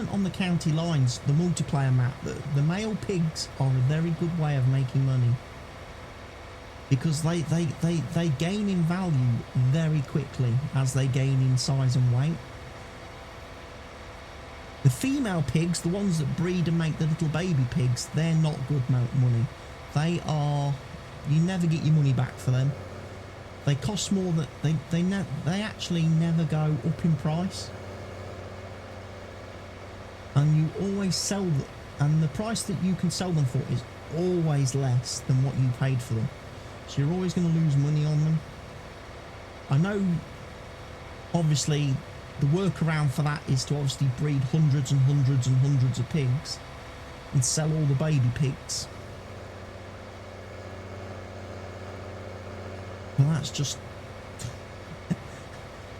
on the County Lines, the multiplayer map, that the male pigs are a very good way of making money, because they gain in value very quickly as they gain in size and weight. The female pigs, the ones that breed and make the little baby pigs, they're not good money. You never get your money back for them. they cost more than they actually never go up in price, and you always sell them, and the price that you can sell them for is always less than what you paid for them, so you're always going to lose money on them. I know obviously the workaround for that is to obviously breed hundreds and hundreds and hundreds of pigs and sell all the baby pigs. Well, that's just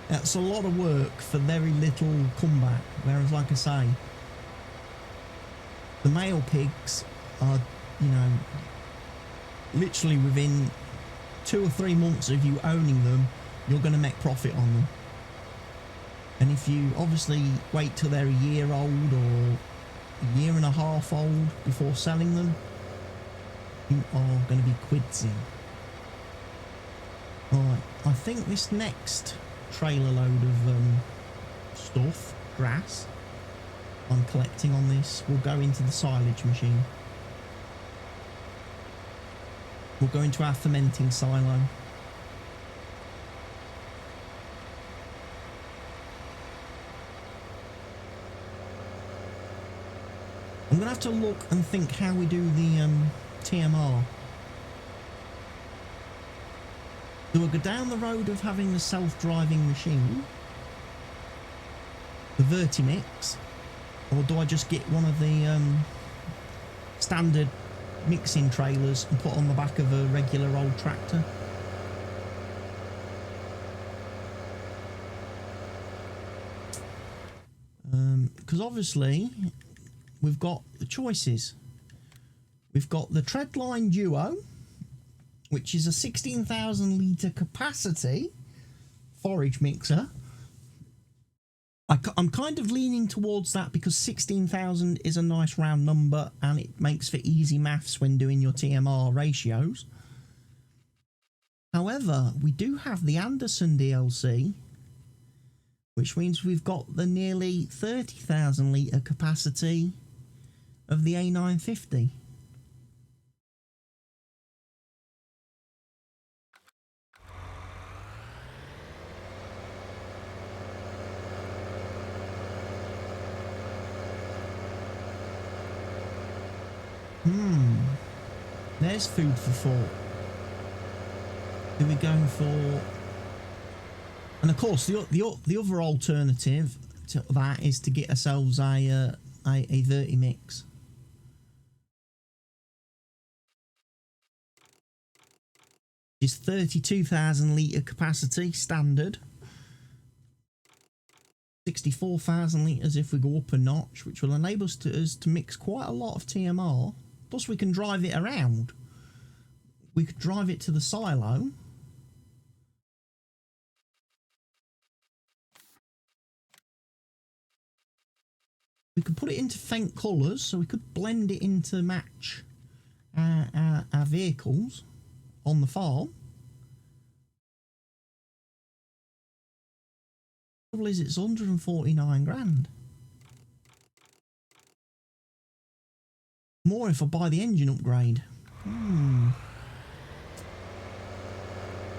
that's a lot of work for very little comeback. Whereas, like I say, the male pigs are, you know, literally within 2 or 3 months of you owning them, you're going to make profit on them. And if you obviously wait till they're a year old or a year and a half old before selling them, you are going to be quidsy. Right, I think this next trailer load of stuff, grass, I'm collecting on this will go into the silage machine. We'll go into our fermenting silo. I'm going to have to look and think how we do the TMR. Do I go down the road of having the self-driving machine, the Vertimix, or do I just get one of the standard mixing trailers and put on the back of a regular old tractor? Because obviously we've got the choices. We've got the Treadline Duo, which is a 16,000 litre capacity forage mixer. I'm kind of leaning towards that because 16,000 is a nice round number and it makes for easy maths when doing your TMR ratios. However, we do have the Anderson DLC, which means we've got the nearly 30,000 litre capacity of the A950. There's food for thought. Who are we going for? And of course, the other alternative to that is to get ourselves a Vertimix. It's 32,000 litre capacity standard. 64,000 litres if we go up a notch, which will enable us to mix quite a lot of TMR. Plus we can drive it around. We could drive it to the silo. We could put it into faint colours, so we could blend it in to match our vehicles on the farm. The trouble is, it's 149 grand. More if I buy the engine upgrade.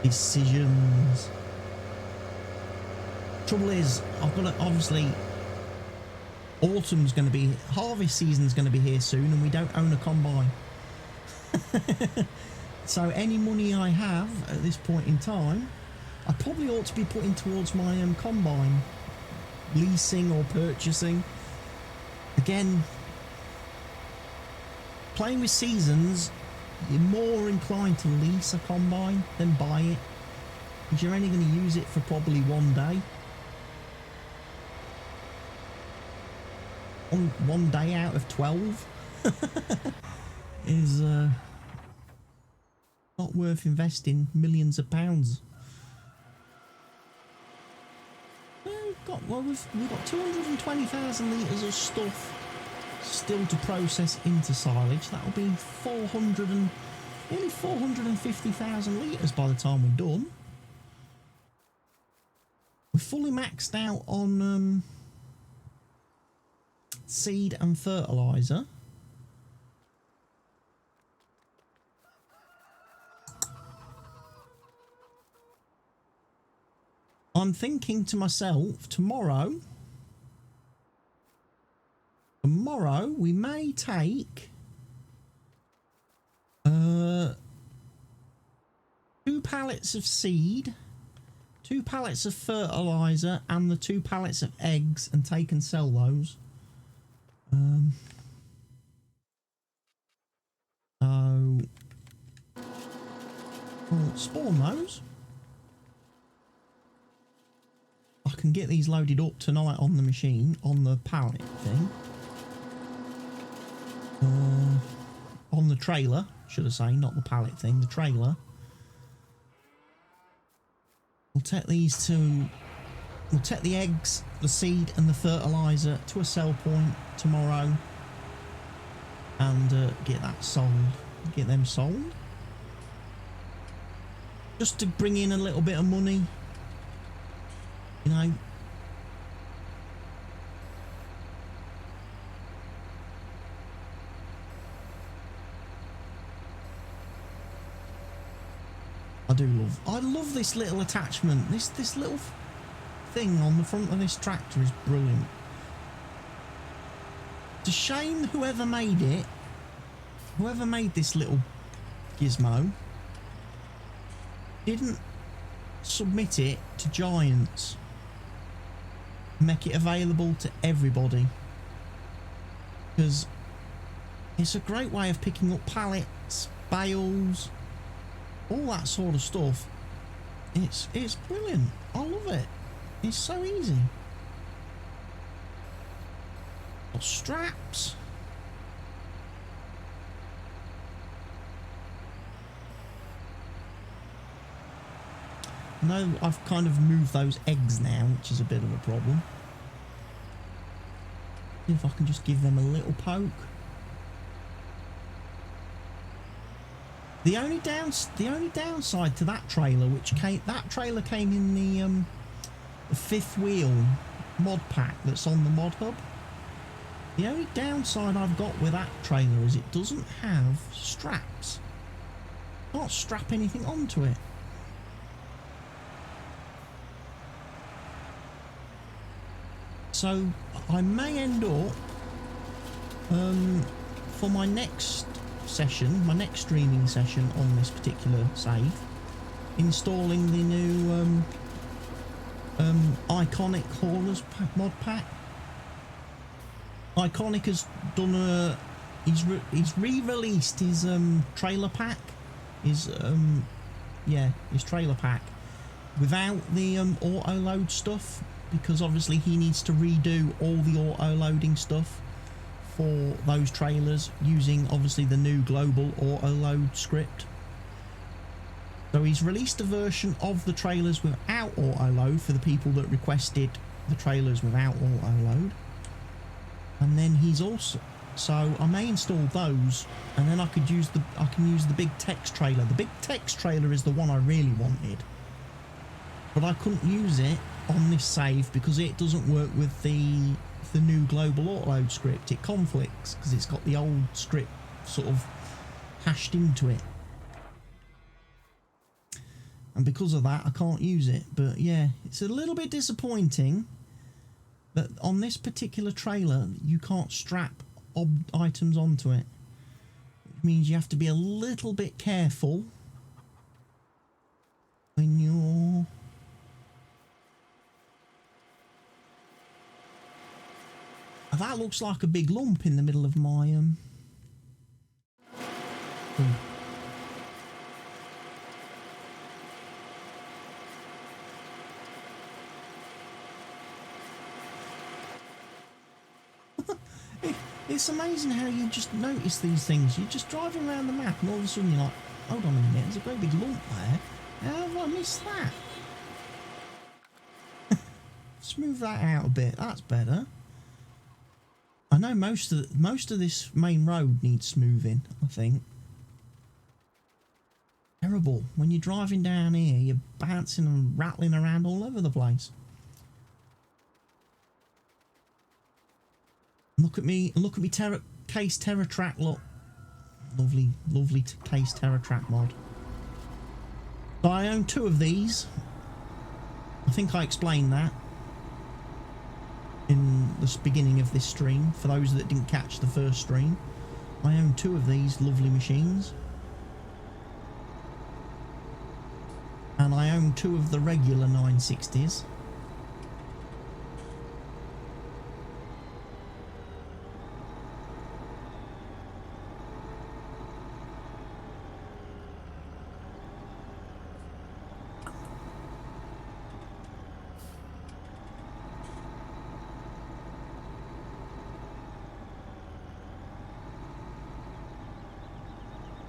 Decisions. Trouble is, I've got to, obviously, autumn's going to be, harvest season's going to be here soon, and we don't own a combine. So any money I have at this point in time, I probably ought to be putting towards my combine, leasing or purchasing. Again, playing with seasons, you're more inclined to lease a combine than buy it, because you're only going to use it for probably one day. One day out of 12 is not worth investing millions of pounds. We've got 220,000 litres of stuff still to process into silage. That'll be nearly 450,000 litres by the time we're done. We're fully maxed out on seed and fertiliser. I'm thinking to myself, tomorrow we may take 2 pallets of seed, 2 pallets of fertilizer, and the 2 pallets of eggs, and take and sell those. So we'll spawn those. I can get these loaded up tonight on the machine, on the pallet thing. On the trailer, should I say, not the pallet thing, the trailer. We'll take these to... We'll take the eggs, the seed and the fertiliser to a sell point tomorrow. And get that sold. Get them sold. Just to bring in a little bit of money. You know. I love this little attachment. This little thing on the front of this tractor is brilliant. It's a shame whoever made it, whoever made this little gizmo, didn't submit it to Giants. Make it available to everybody. Because it's a great way of picking up pallets, bales, all that sort of stuff. It's brilliant. I love it. It's so easy. Got straps. No, I've kind of moved those eggs now, which is a bit of a problem. See if I can just give them a little poke. The only downside to that trailer, that trailer came in the 5th wheel mod pack that's on the mod hub. The only downside I've got with that trailer is it doesn't have straps. Can't strap anything onto it. So I may end up for my next session, my next streaming session on this particular save, installing the new Iconic Haulers mod pack. Iconic has done he's re-released his trailer pack, his trailer pack without the auto load stuff, because obviously he needs to redo all the auto loading stuff for those trailers using obviously the new global auto load script. So he's released a version of the trailers without auto load for the people that requested the trailers without auto load. And then he's also, so I may install those, and then I can use the big text trailer. The big text trailer is the one I really wanted, but I couldn't use it on this save because it doesn't work with the new global autoload script. It conflicts because it's got the old script sort of hashed into it, and because of that I can't use it. But yeah, it's a little bit disappointing that on this particular trailer you can't strap items onto it, which means you have to be a little bit careful when you're... That looks like a big lump in the middle of my It's amazing how you just notice these things. You're just driving around the map and all of a sudden you're like, hold on a minute, there's a great big lump there. How have I missed that? Smooth that out a bit, that's better. I know most of this main road needs smoothing, I think. Terrible. When you're driving down here, you're bouncing and rattling around all over the place. Look at me Case Terra Track, look. Lovely Case Terra Track mod. So I own 2 of these. I think I explained that in the beginning of this stream, for those that didn't catch the first stream. I own 2 of these lovely machines. And I own 2 of the regular 960s.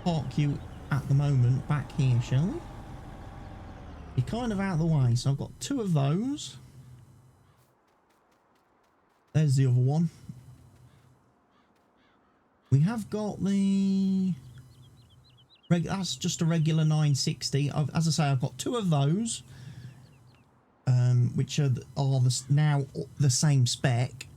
Park you at the moment back here, shall we? You're kind of out of the way, so I've got 2 of those. There's the other one. We have got the... That's just a regular 960. As I say, I've got 2 of those, which are now the same spec.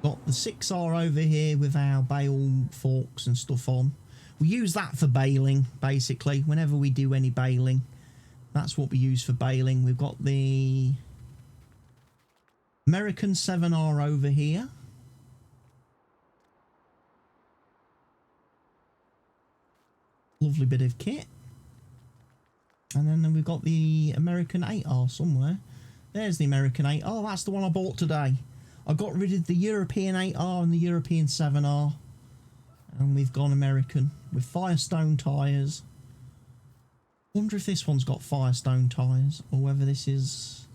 Got the 6R over here with our bale forks and stuff on. We use that for baling, basically. Whenever we do any baling, that's what we use for baling. We've got the American 7R over here. Lovely bit of kit. And then we've got the American 8R somewhere. There's the American 8R. That's the one I bought today. I got rid of the European 8R and the European 7R. And we've gone American with Firestone tyres. Wonder if this one's got Firestone tyres or whether this is...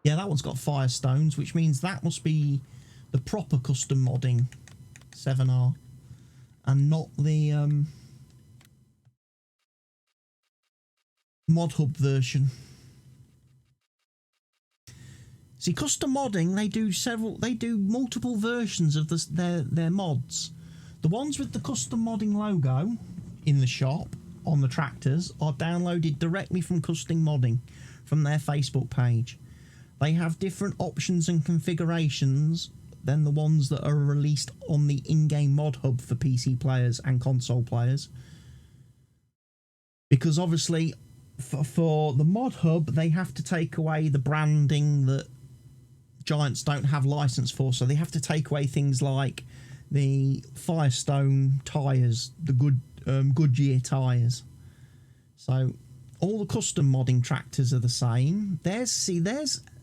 Yeah, that one's got Firestones, which means that must be the proper custom modding 7R and not the mod hub version. See, custom modding, they do multiple versions of their mods. The ones with the custom modding logo in the shop on the tractors are downloaded directly from custom modding from their Facebook page. They have different options and configurations than the ones that are released on the in-game mod hub for PC players and console players. Because obviously, for the mod hub, they have to take away the branding that Giants don't have license for, so they have to take away things like the Firestone tyres, the Goodyear tyres. So all the custom modding tractors are the same. There's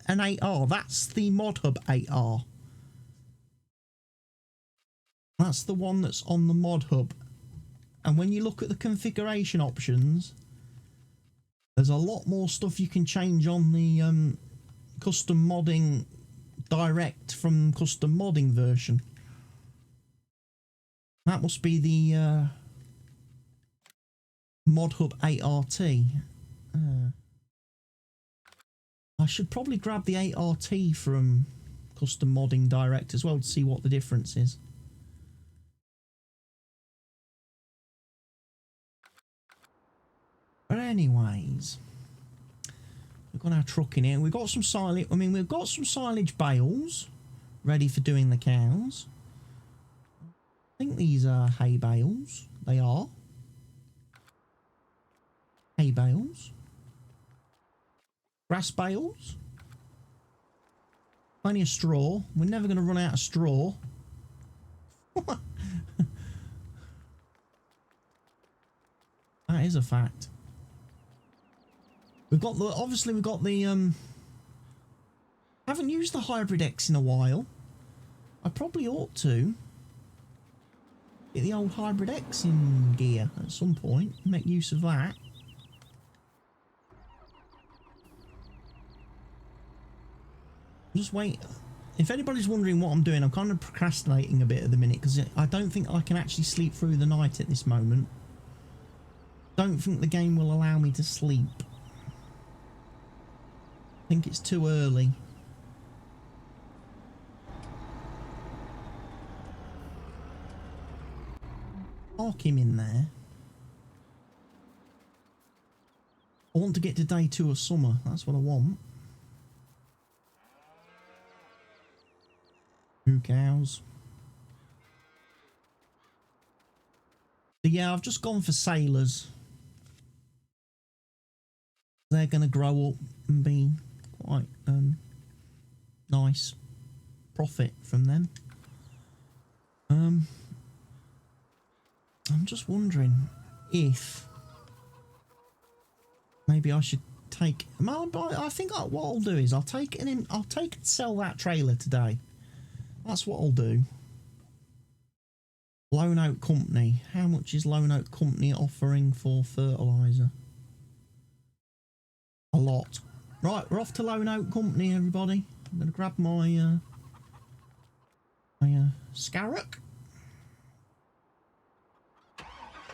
an 8R. That's the mod hub 8R. That's the one that's on the mod hub. And when you look at the configuration options, there's a lot more stuff you can change on the custom modding direct from custom modding version. That must be the mod hub 8RT. I should probably grab the 8RT from custom modding direct as well to see what the difference is. But anyways, we've got our truck in here. We've got some silage. I mean, we've got some silage bales ready for doing the cows. I think these are hay bales. They are hay bales. Grass bales. Plenty of straw. We're never going to run out of straw. That is a fact. We've got the, obviously we've got the, haven't used the Hybrid X in a while. I probably ought to get the old Hybrid X in gear at some point, make use of that. Just wait. If anybody's wondering what I'm doing, I'm kind of procrastinating a bit at the minute because I don't think I can actually sleep through the night at this moment. Don't think the game will allow me to sleep. I think it's too early. Park him in there. I want to get to day 2 of summer. That's what I want. 2 cows. So yeah, I've just gone for sailors. They're going to grow up and be quite nice profit from them. I'm just wondering if maybe I should take. I think what I'll do is I'll take and sell that trailer today. That's what I'll do. Lone Oak Company. How much is Lone Oak Company offering for fertiliser? A lot. Right, we're off to Lone Oak Company, everybody. I'm going to grab my Scarrock.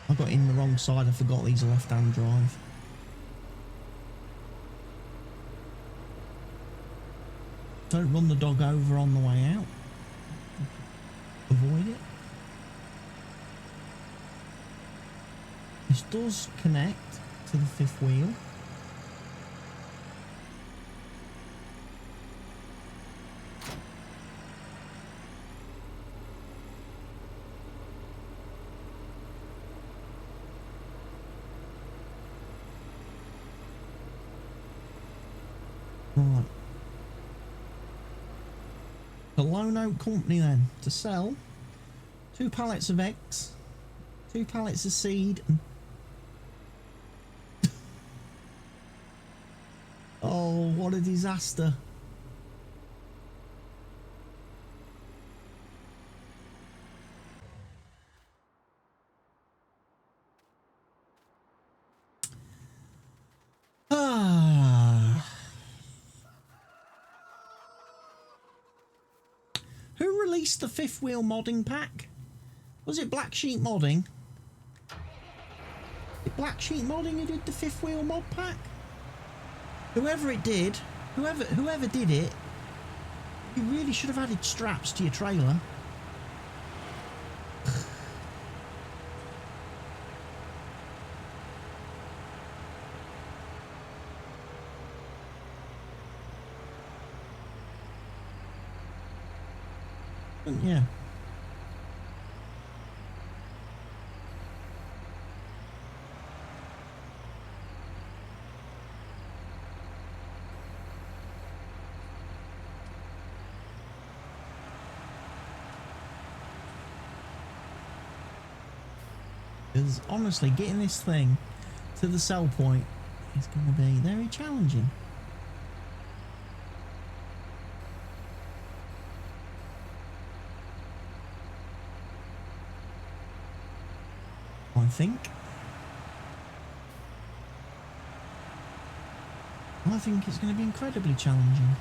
I got in the wrong side. I forgot these are left-hand drive. Don't run the dog over on the way out. Avoid it. This does connect to the fifth wheel. Right. The Lone Oak Company then, to sell 2 pallets of eggs, 2 pallets of seed, and oh, what a disaster. Who released the fifth wheel modding pack? Was it Black Sheep Modding? Did Black Sheep Modding who did the fifth wheel mod pack? Whoever it did, whoever did it, you really should have added straps to your trailer. Yeah. Because honestly, getting this thing to the sell point is going to be very challenging. I think it's going to be incredibly challenging.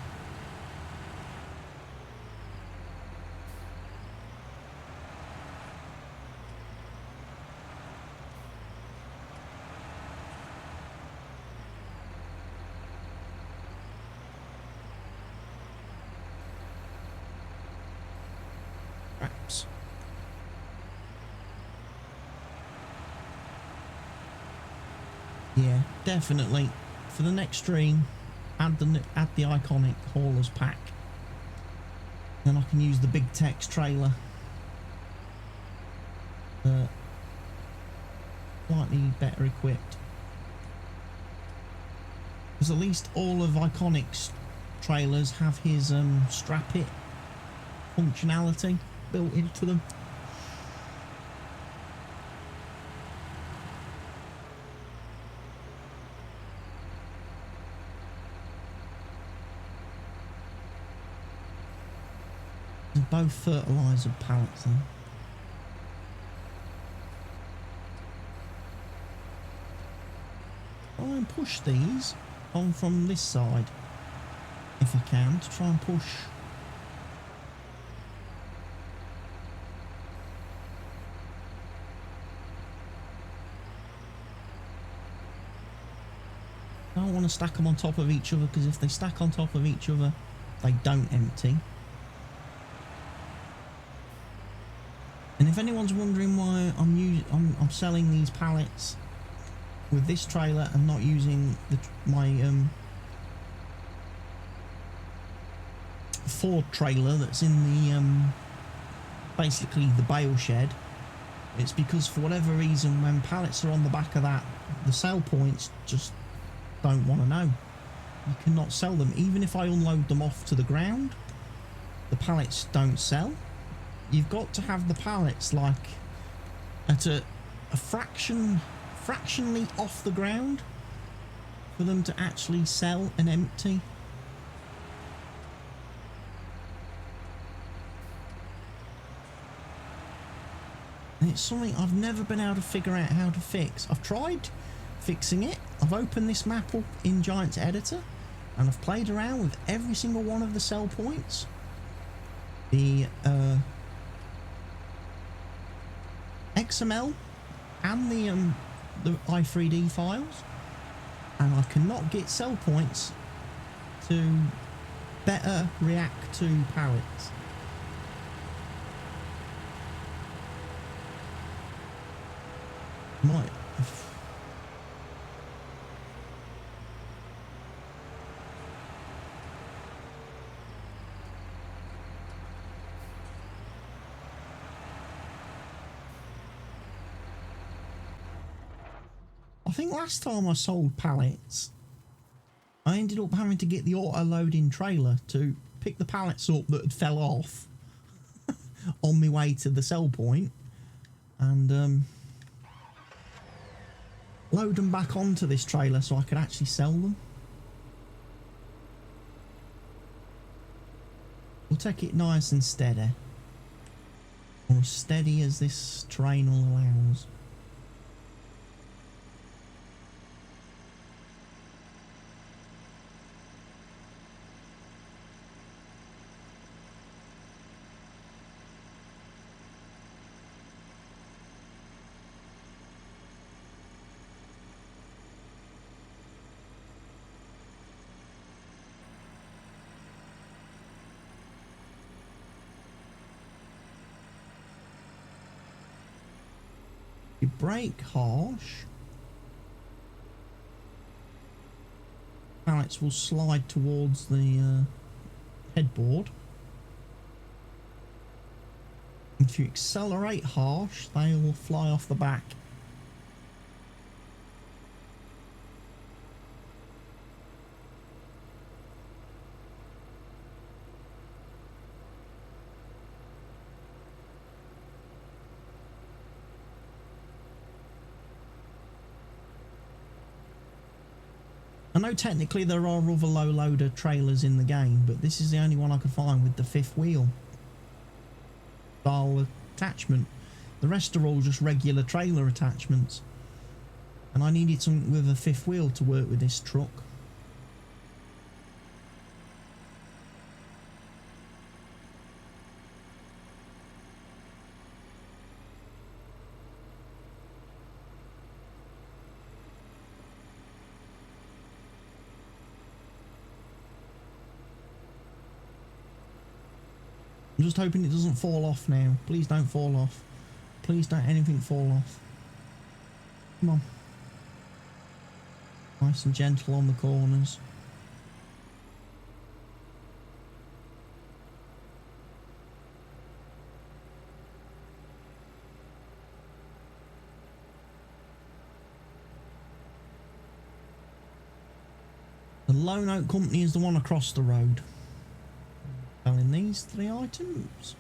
Perhaps. Yeah, definitely. For the next stream, add the iconic haulers pack. Then I can use the big Tex trailer. Slightly better equipped. Because at least all of Iconic's trailers have his strap it functionality built into them. Both fertiliser pallets then. Try and push these on from this side if I can, to try and push. I don't want to stack them on top of each other, because if they stack on top of each other they don't empty. And if anyone's wondering why I'm selling these pallets with this trailer and not using my Ford trailer that's in the basically the bale shed, It's because for whatever reason, when pallets are on the back of that, the sell points just don't want to know. You cannot sell them. Even if I unload them off to the ground, the pallets don't sell. You've got to have the pallets like at a fractionally off the ground for them to actually sell and empty. And it's something I've never been able to figure out how to fix. I've tried fixing it. I've opened this map up in Giant's Editor and I've played around with every single one of the sell points. The XML and the i3D files, and I cannot get sell points to better react to pallets. Might. I think last time I sold pallets, I ended up having to get the auto-loading trailer to pick the pallets up that had fell off on my way to the sell point and load them back onto this trailer so I could actually sell them. We'll take it nice and steady, or as steady as this terrain allows. You brake harsh, pallets will slide towards the headboard. If you accelerate harsh, they will fly off the back. I know technically there are other low loader trailers in the game, but this is the only one I could find with the fifth wheel style attachment. The rest are all just regular trailer attachments, and I needed something with a fifth wheel to work with this truck. I'm just hoping it doesn't fall off now. Please don't fall off. Please don't anything fall off. Come on. Nice and gentle on the corners. The Lone Oak Company is the one across the road. Selling these 3 items.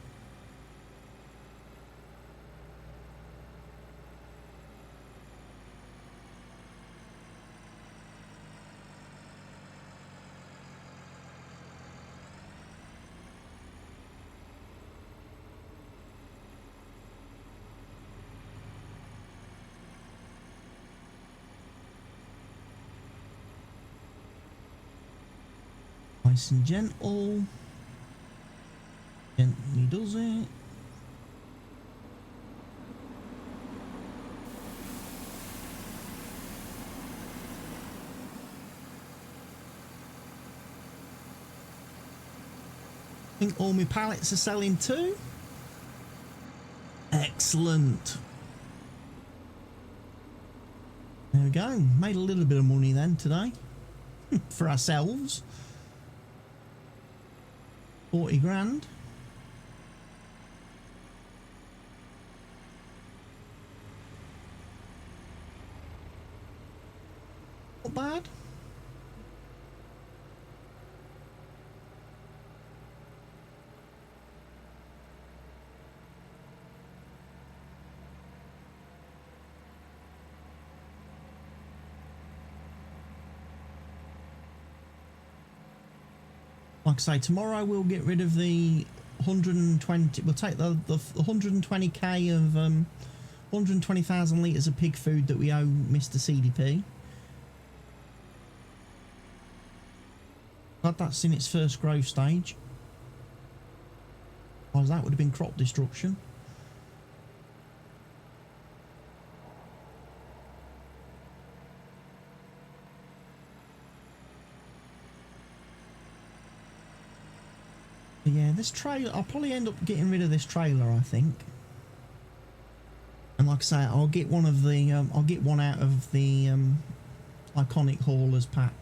Nice and gentle. Gently does it. I think all my pallets are selling too. Excellent. There we go. Made a little bit of money then today for ourselves. 40 grand. not bad. Like I say, tomorrow we'll get rid of the 120. We'll take the 120k of 120,000 litres of pig food that we owe Mr. CDP. Glad that's in its first growth stage. Otherwise that would have been crop destruction. Yeah, this trailer, I'll probably end up getting rid of this trailer, I think. And like I say, I'll get one of the, I'll get one out of the Iconic Haulers pack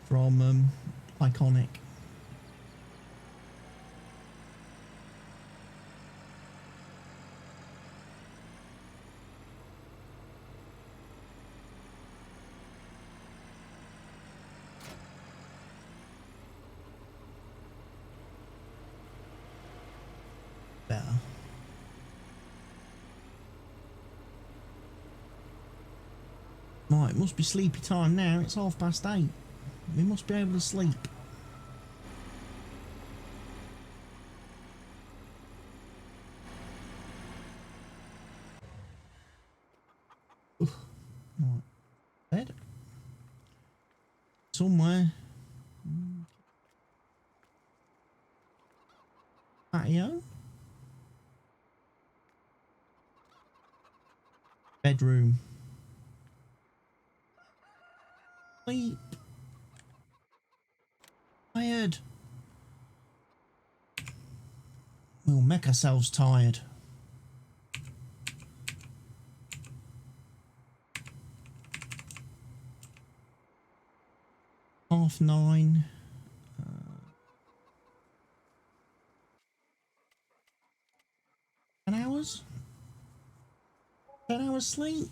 from Iconic. Better. Right, it must be sleepy time now. It's 8:30. We must be able to sleep. Oof. Right. Bed. Somewhere. Patio. Bedroom. Sleep. Tired. We'll make ourselves tired. Half 9. 10 hours? 10 hours sleep?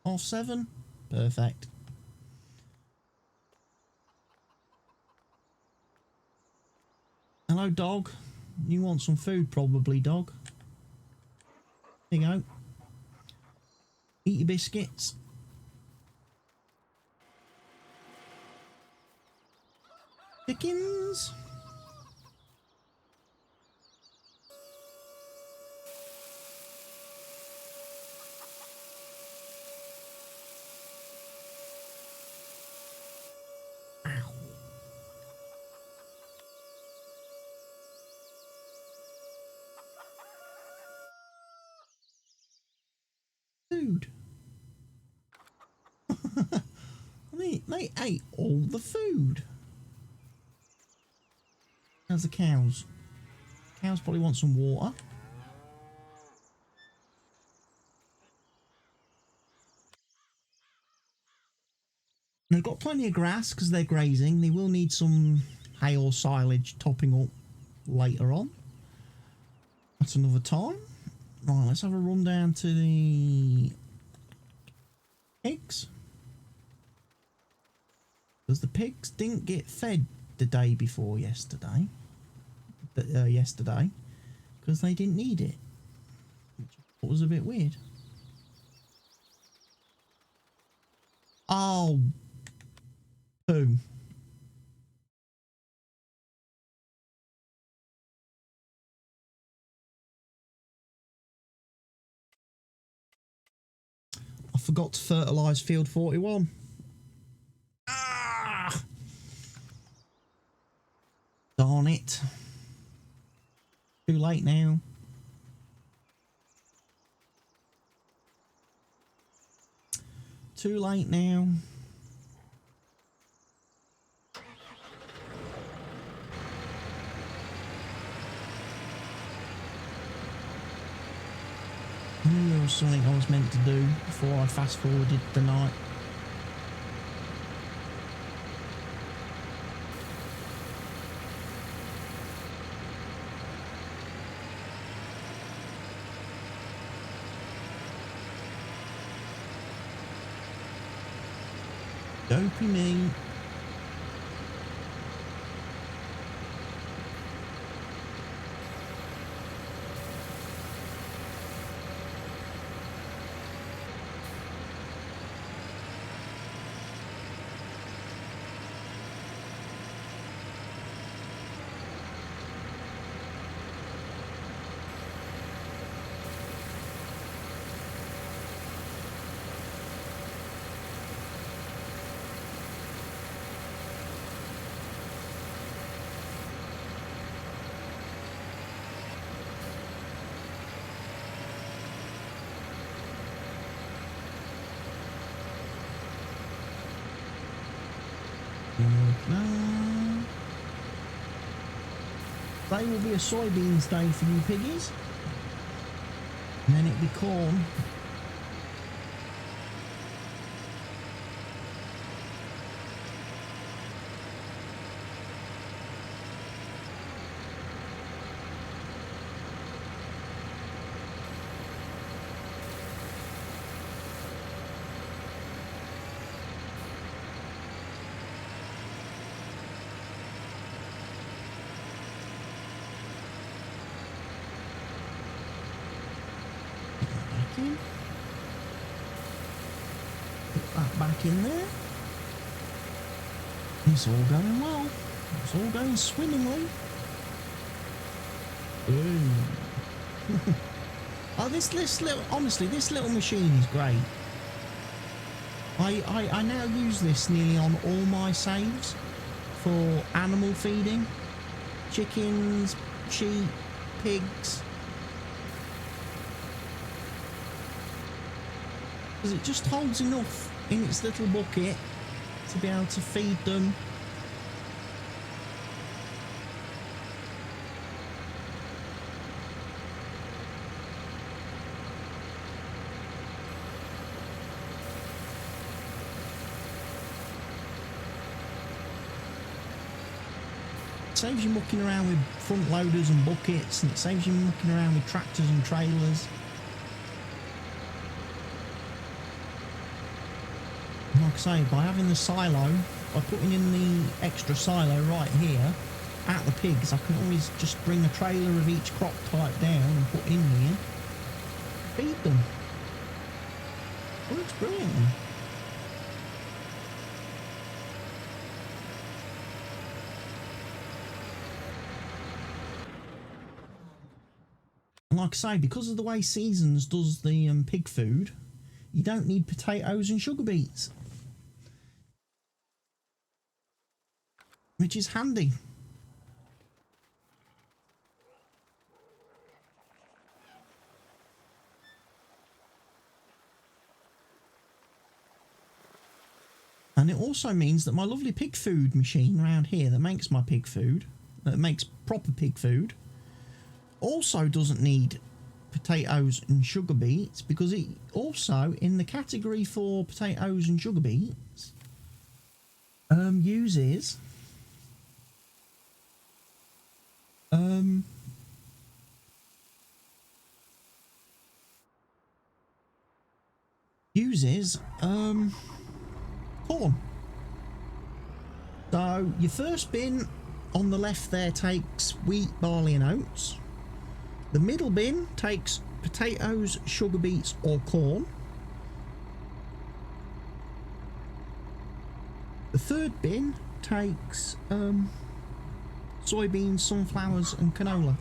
Half 7? Perfect. Hello, dog. You want some food, probably, dog. There you go. Eat your biscuits. Chickens. Food. They ate all the food. How's the cows? Cows probably want some water. They've got plenty of grass because they're grazing. They will need some hay or silage topping up later on. That's another time. Right, let's have a run down to the pigs. Because the pigs didn't get fed the day before yesterday. Because they didn't need it. Which was a bit weird. Oh. Poo. I forgot to fertilise field 41. Ah! Darn it. Too late now. Too late now. I knew there was something I was meant to do before I fast forwarded the night. Dopey me. Today will be a soybeans day for you piggies, and then it'll be corn. Put that back in there. It's all going well. It's all going swimmingly. Oh, this little, honestly, this little machine is great. I now use this nearly on all my saves for animal feeding. Chickens, sheep, pigs. Because it just holds enough in its little bucket to be able to feed them. It saves you mucking around with front loaders and buckets, and it saves you mucking around with tractors and trailers. Like I say, by having the silo, by putting in the extra silo right here at the pigs, I can always just bring a trailer of each crop type down and put in here, feed them. Works brilliantly. And like I say, because of the way Seasons does the pig food, you don't need potatoes and sugar beets, which is handy. And it also means that my lovely pig food machine around here that makes my pig food, that makes proper pig food, also doesn't need potatoes and sugar beets, because it also, in the category for potatoes and sugar beets, uses corn. So your first bin on the left there takes wheat, barley and oats. The middle bin takes potatoes, sugar beets or corn. The third bin takes soybeans, sunflowers and canola.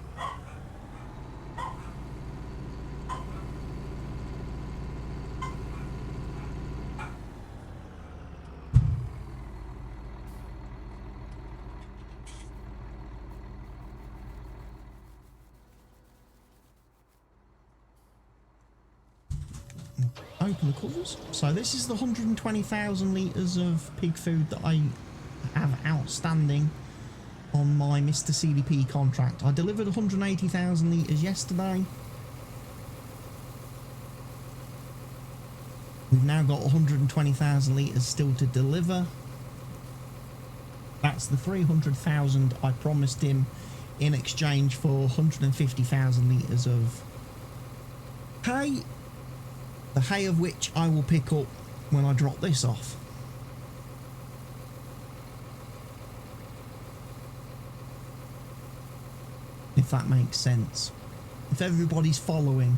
Open the covers. So this is the 120,000 litres of pig food that I have outstanding on my Mr. CDP contract. I delivered 180,000 litres yesterday. We've now got 120,000 litres still to deliver. That's the 300,000 I promised him in exchange for 150,000 litres of hay. The hay of which I will pick up when I drop this off. if that makes sense. If everybody's following.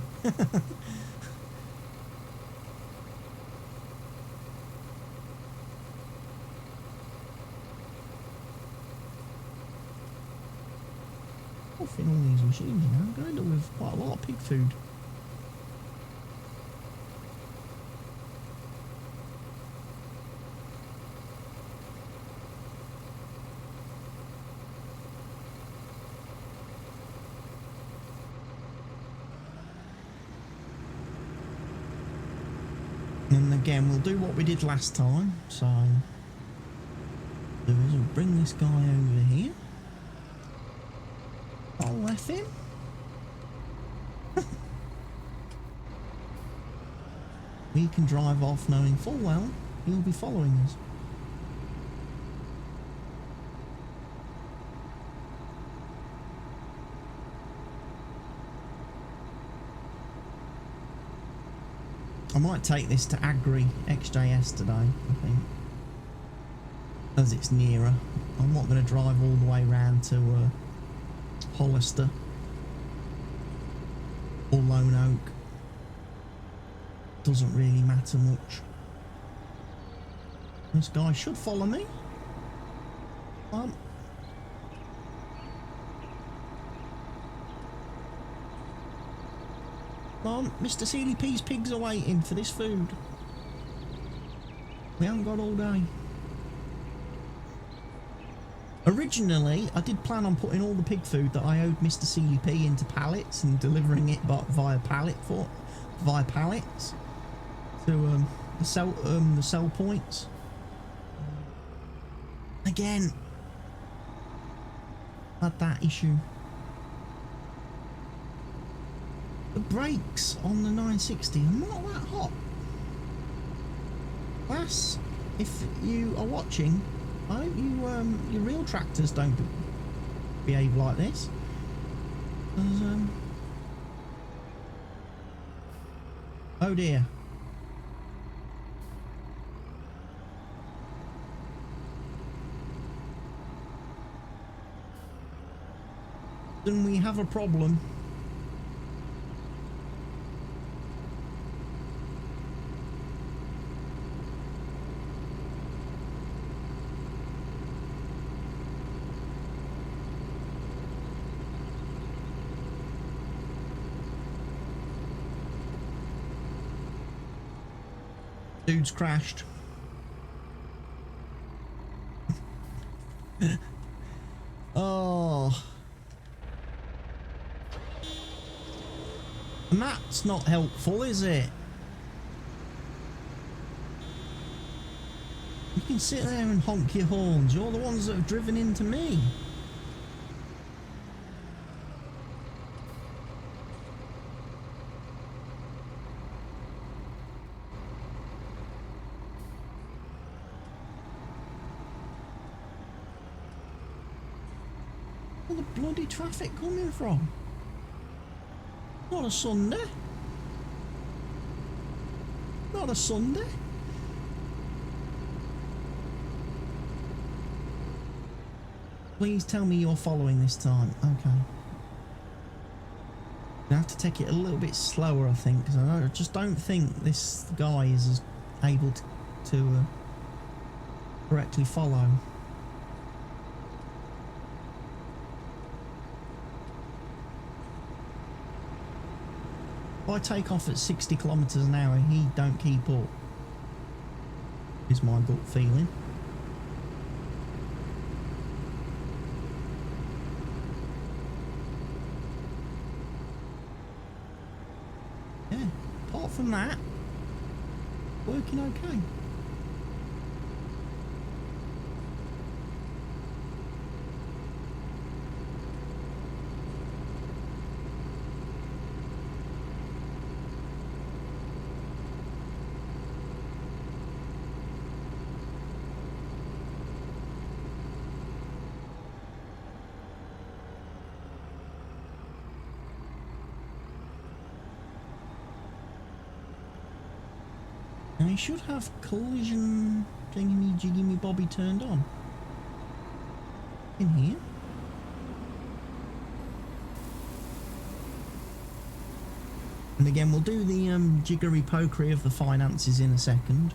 In all these machines, you know, I'm going to end up with quite a lot of pig food. And again, we'll do what we did last time. So, we'll bring this guy over here. I'll let him. We can drive off knowing full well he'll be following us. I might take this to Agri XJS today, I think, as it's nearer. I'm not going to drive all the way round to Hollister or Lone Oak. Doesn't really matter much. This guy should follow me. Come on, Mr. CDP's pigs are waiting for this food. We haven't got all day. Originally, I did plan on putting all the pig food that I owed Mr. CDP into pallets and delivering it via pallets to the sell points. Again, had that issue. The brakes on the 960 are not that hot. Lass, if you are watching, I hope you your real tractors don't behave like this. 'Cause, oh dear. Then we have a problem. Dude's crashed. Oh. And that's not helpful, is it? You can sit there and honk your horns. You're the ones that have driven into me. Where the bloody traffic coming from? Not a Sunday. Not a Sunday. Please tell me you're following this time. Okay. I have to take it a little bit slower, I think, because I just don't think this guy is able to correctly follow. If I take off at 60 kilometres an hour, he don't keep up, is my gut feeling. Yeah, apart from that, working okay. And he should have collision thingy jiggy me bobby turned on. In here. And again, we'll do the jiggery pokery of the finances in a second.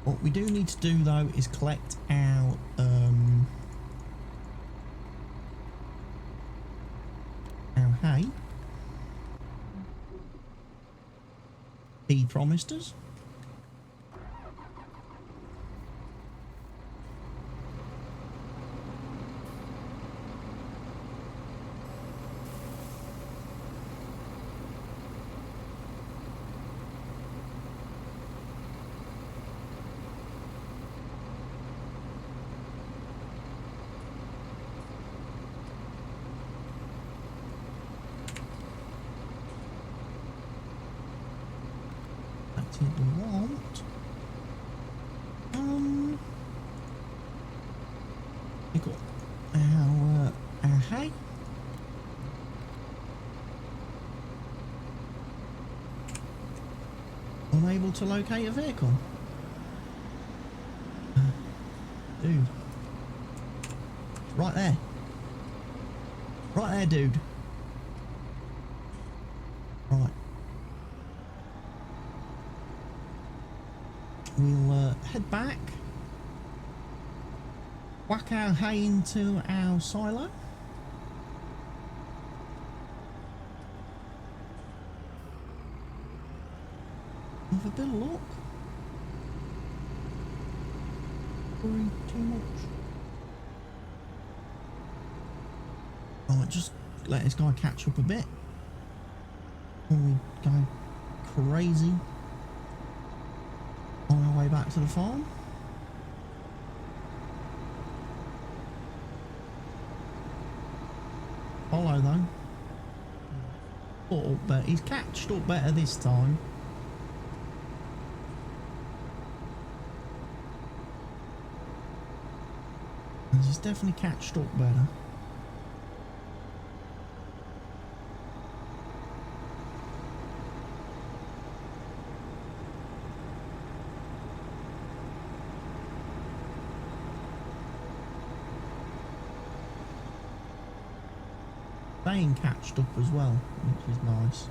What we do need to do though is collect our hay. He promised us. That's what we want. We got our hay. Unable to locate a vehicle. Dude. Right there. Right there, dude. Right. We'll head back. Whack our hay into our silo. Have a bit of luck. Worry too much. Right, just let this guy catch up a bit. Before we go crazy on our way back to the farm. Follow though. Oh, but he's catched up better this time. He's definitely catched up better. Staying catched up as well, which is nice.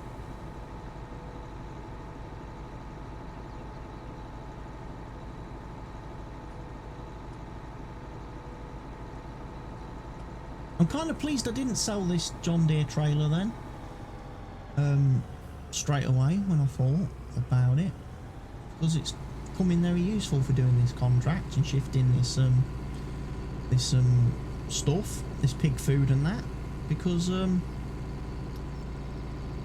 I'm kind of pleased I didn't sell this John Deere trailer then. Straight away when I thought about it, because it's come in very useful for doing this contract and shifting this stuff, this pig food and that. Because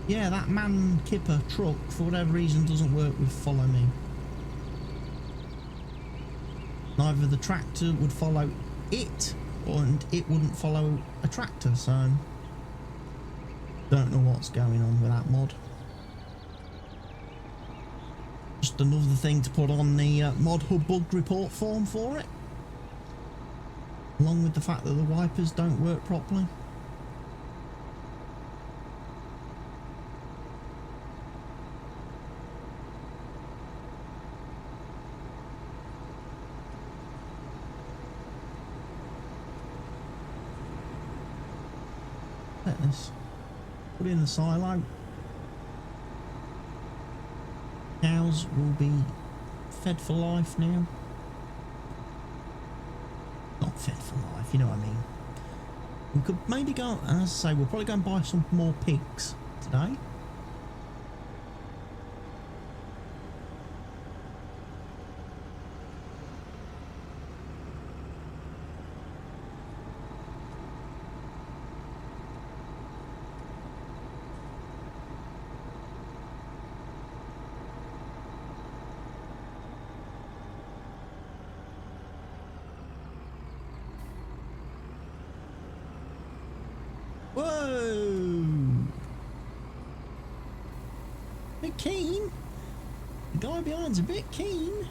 yeah, that man kipper truck for whatever reason doesn't work with follow me. Neither the tractor would follow it, and it wouldn't follow a tractor, so don't know what's going on with that mod. Just another thing to put on the mod hub bug report form for it, along with the fact that the wipers don't work properly. Let this put in the silo. Cows will be fed for life now. Not fed for life, you know what I mean. We could maybe go, as I say, we'll probably go and buy some more pigs today. Whoa! Bit keen. The guy behind's a bit keen.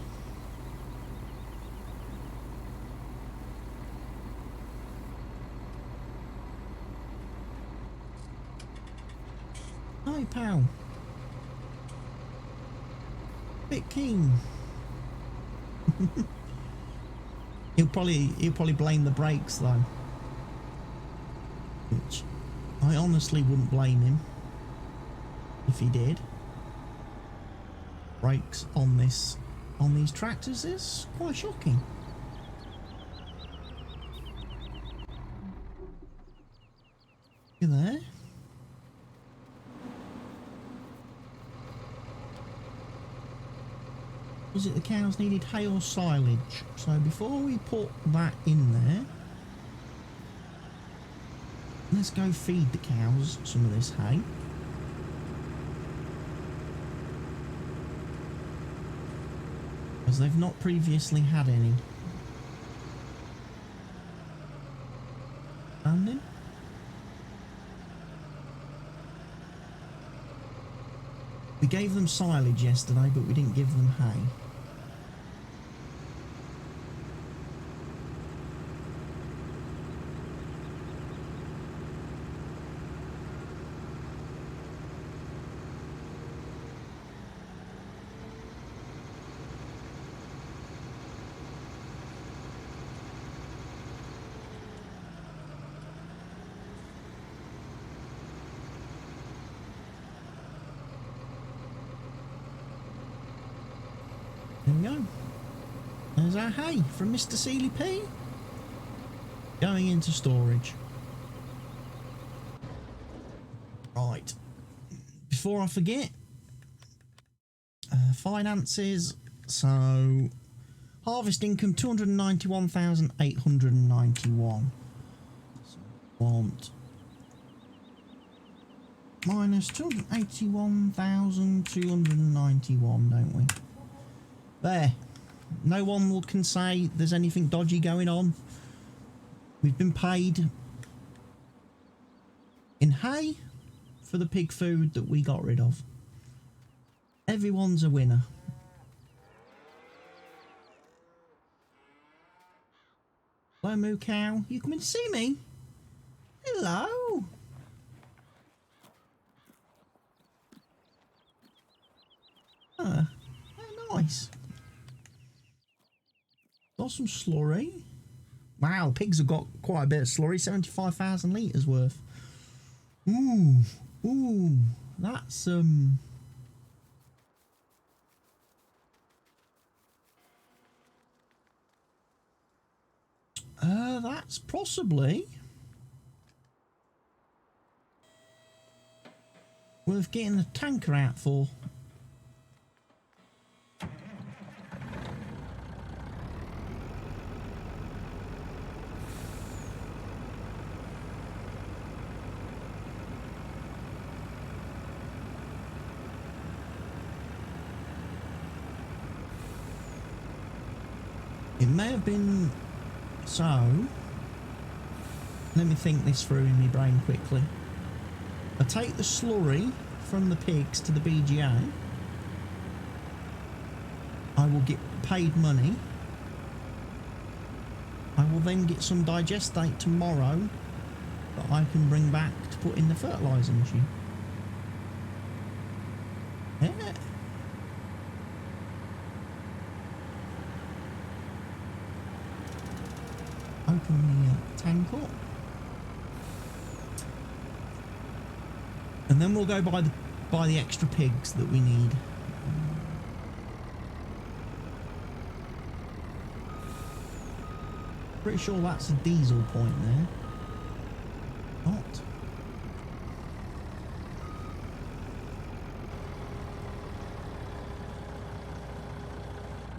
Hi, pal. Bit keen. He'll probably blame the brakes though, which I honestly wouldn't blame him if he did. Brakes on these tractors is quite shocking. You there? Was it the cows needed hay or silage? So before we put that in there, let's go feed the cows some of this hay. Because they've not previously had any. Landing. We gave them silage yesterday, but we didn't give them hay. There we go. There's our hay from Mr. Seeley P. Going into storage. Right. Before I forget, finances. So, harvest income 291,891. So, want minus 281,291, don't we? There. No one can say there's anything dodgy going on. We've been paid in hay for the pig food that we got rid of. Everyone's a winner. Hello, Moo Cow. You coming to see me? Hello. Ah, oh, nice. Got some slurry. Wow, pigs have got quite a bit of slurry. 75,000 litres worth. Ooh, ooh, that's that's possibly worth getting the tanker out for. It may have been so. Let me think this through in my brain quickly. I take the slurry from the pigs to the BGA. I will get paid money. I will then get some digestate tomorrow that I can bring back to put in the fertiliser machine. Yeah. Open the tank up. And then we'll go buy the extra pigs that we need. Pretty sure that's a diesel point there. What?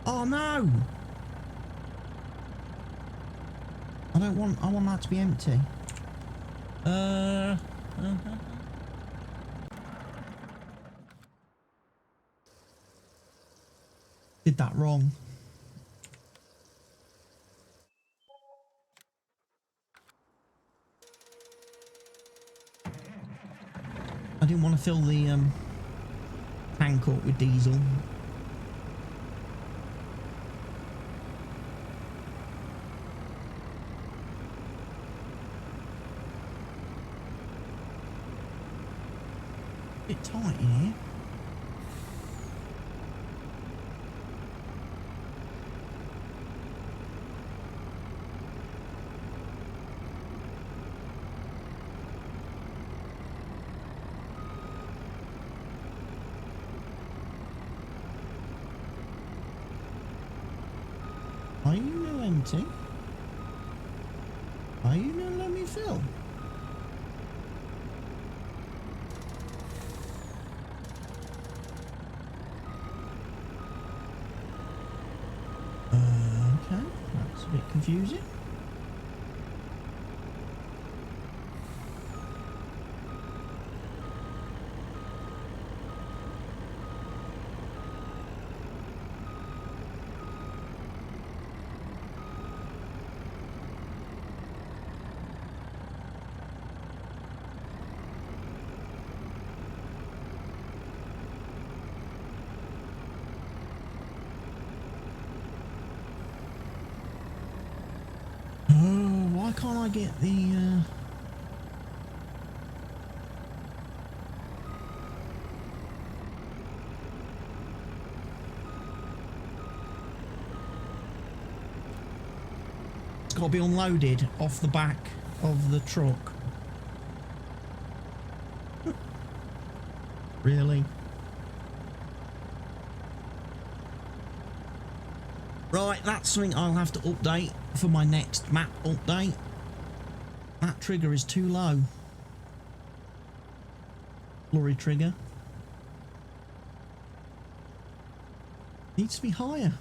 Oh no! I want that to be empty. Did that wrong. I didn't want to fill the tank up with diesel. Bit tight in here. Are you no empty? Are you no let me fill? Okay, that's a bit confusing. Oh, why can't I get the It's got to be unloaded off the back of the truck. Really? Right, that's something I'll have to update for my next map update. That trigger is too low. Slurry trigger. Needs to be higher.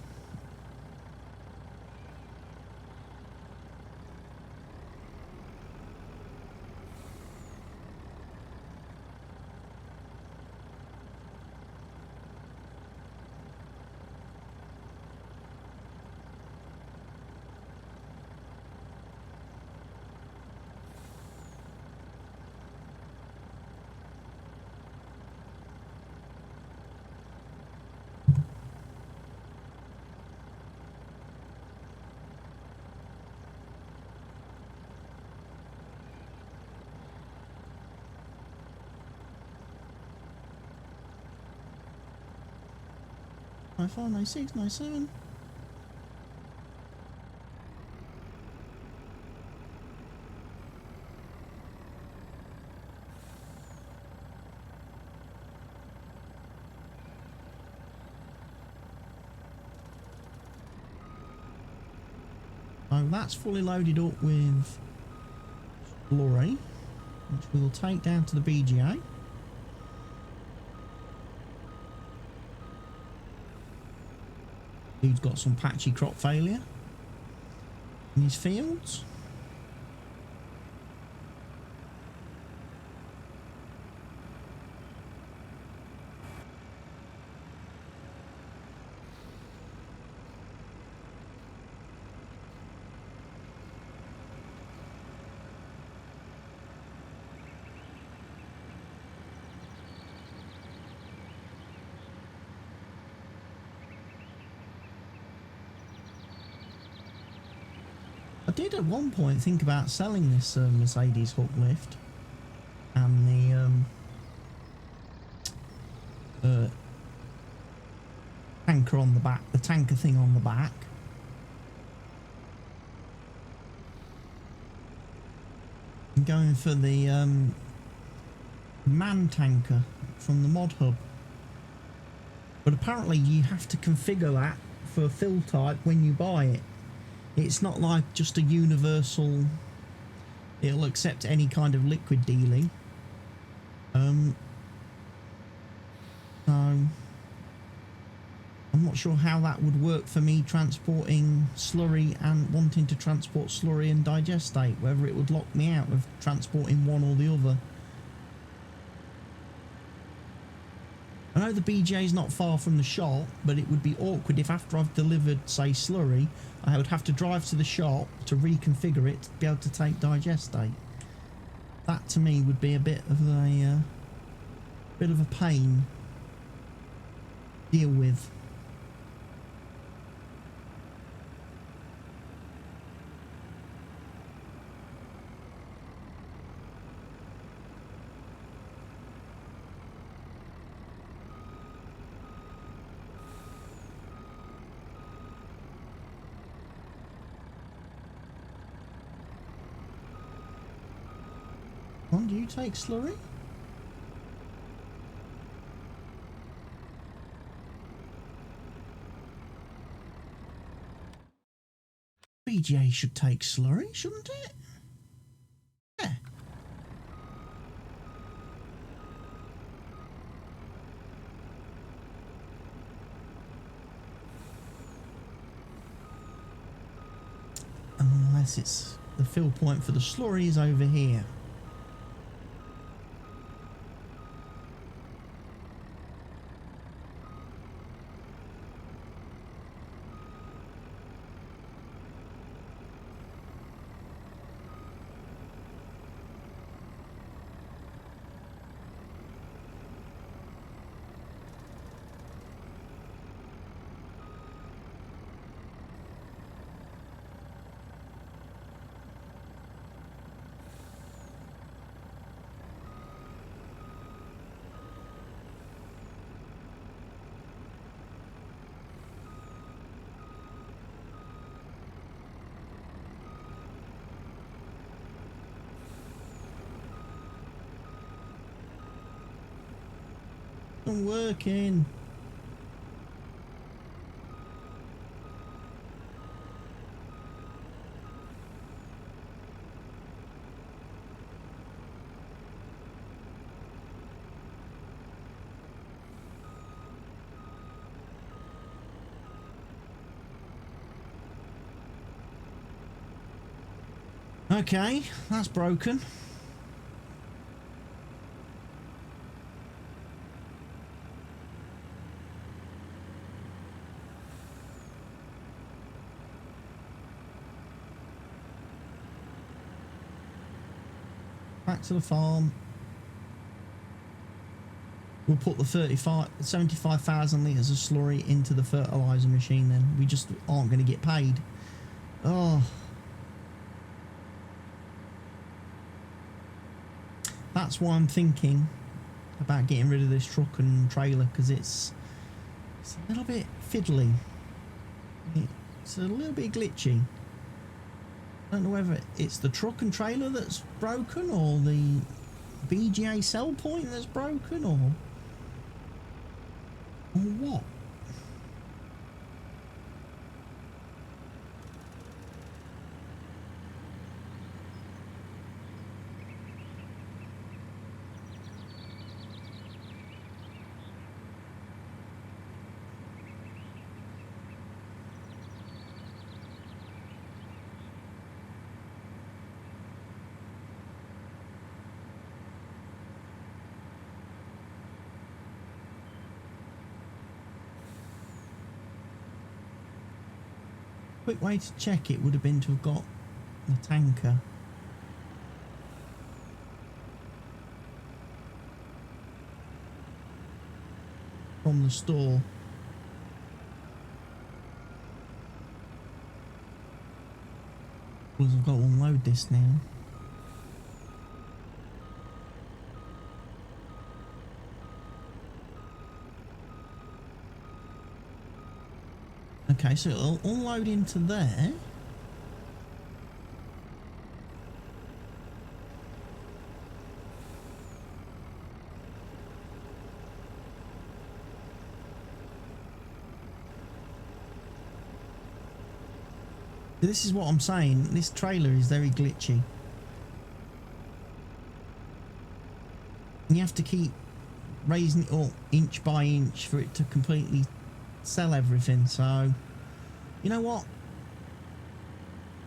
Nine 5, 9 6, 9 7. So that's fully loaded up with slurry, which we will take down to the BGA. Dude's got some patchy crop failure in his fields. I did at one point think about selling this Mercedes hook lift and the tanker on the back, the tanker thing on the back. I'm going for the man tanker from the mod hub. But apparently you have to configure that for fill type when you buy it. It's not like just a universal, it'll accept any kind of liquid dealing. So I'm not sure how that would work for me transporting slurry and wanting to transport slurry and digestate, whether it would lock me out of transporting one or the other. I know the BJ is not far from the shop, but it would be awkward if after I've delivered, say, slurry, I would have to drive to the shop to reconfigure it to be able to take digestate. That to me would be a bit of a pain to deal with. Do you take slurry? BGA should take slurry, shouldn't it? Yeah. Unless it's the fill point for the slurry is over here. I'm working. Okay, that's broken. Back to the farm. We'll put the 75,000 litres of slurry into the fertiliser machine then. We just aren't going to get paid. Oh. That's why I'm thinking about getting rid of this truck and trailer, because it's a little bit fiddly. It's a little bit glitchy. I don't know whether it's the truck and trailer that's broken or the BGA sell point that's broken or what. Quick way to check it would have been to have got the tanker from the store. Because I've got to unload this now. Okay, so it'll unload into there. This is what I'm saying. This trailer is very glitchy. You have to keep raising it up inch by inch for it to completely sell everything. So, you know what?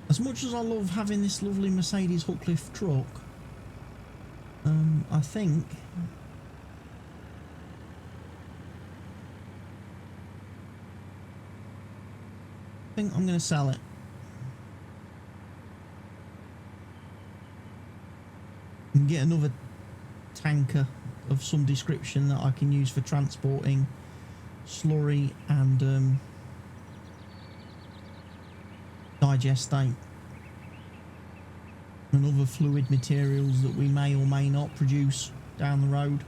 As much as I love having this lovely Mercedes hook lift truck, I think I'm going to sell it. And get another tanker of some description that I can use for transporting slurry and digestate and other fluid materials that we may or may not produce down the road.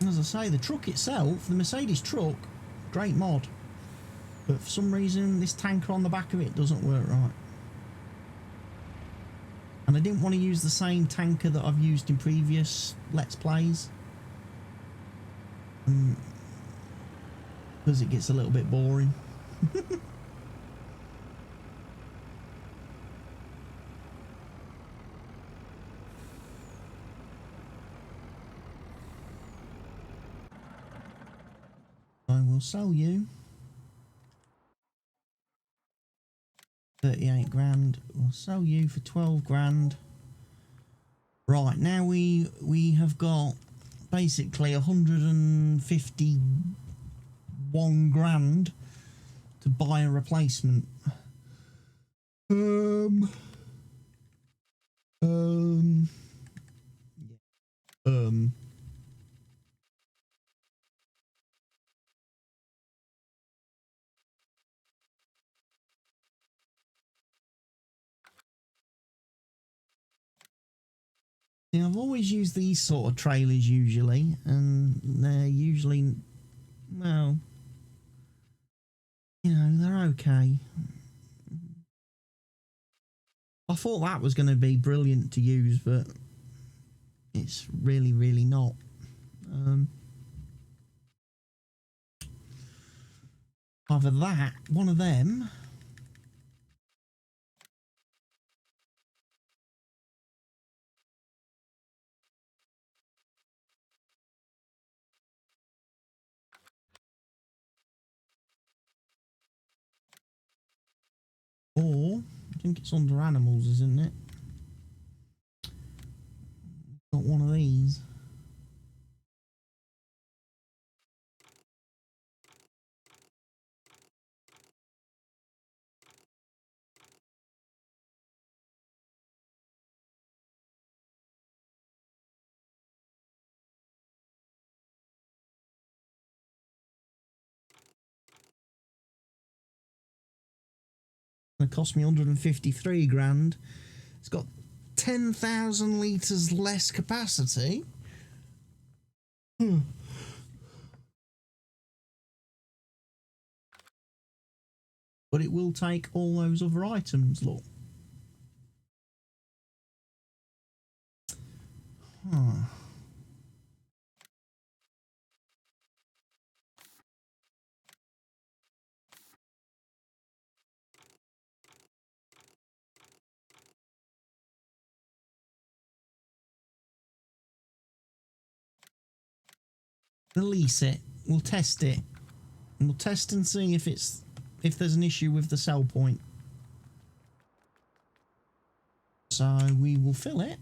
As I say, the truck itself, the Mercedes truck, great mod. But for some reason, this tanker on the back of it doesn't work right. And I didn't want to use the same tanker that I've used in previous Let's Plays. Because it gets a little bit boring. I will sell you 38 grand. We'll sell you for 12 grand. Right, now we have got basically 151 grand to buy a replacement. Yeah, I've always used these sort of trailers usually, and they're usually, well, you know, they're okay. I thought that was going to be brilliant to use, but it's really, really not. Either that, one of them, or I think it's under animals, isn't it? Got one of these. It cost me 153 grand. It's got 10,000 litres less capacity. But it will take all those other items, look. Huh. Release it. We'll test it. And we'll test and see if there's an issue with the sell point. So we will fill it.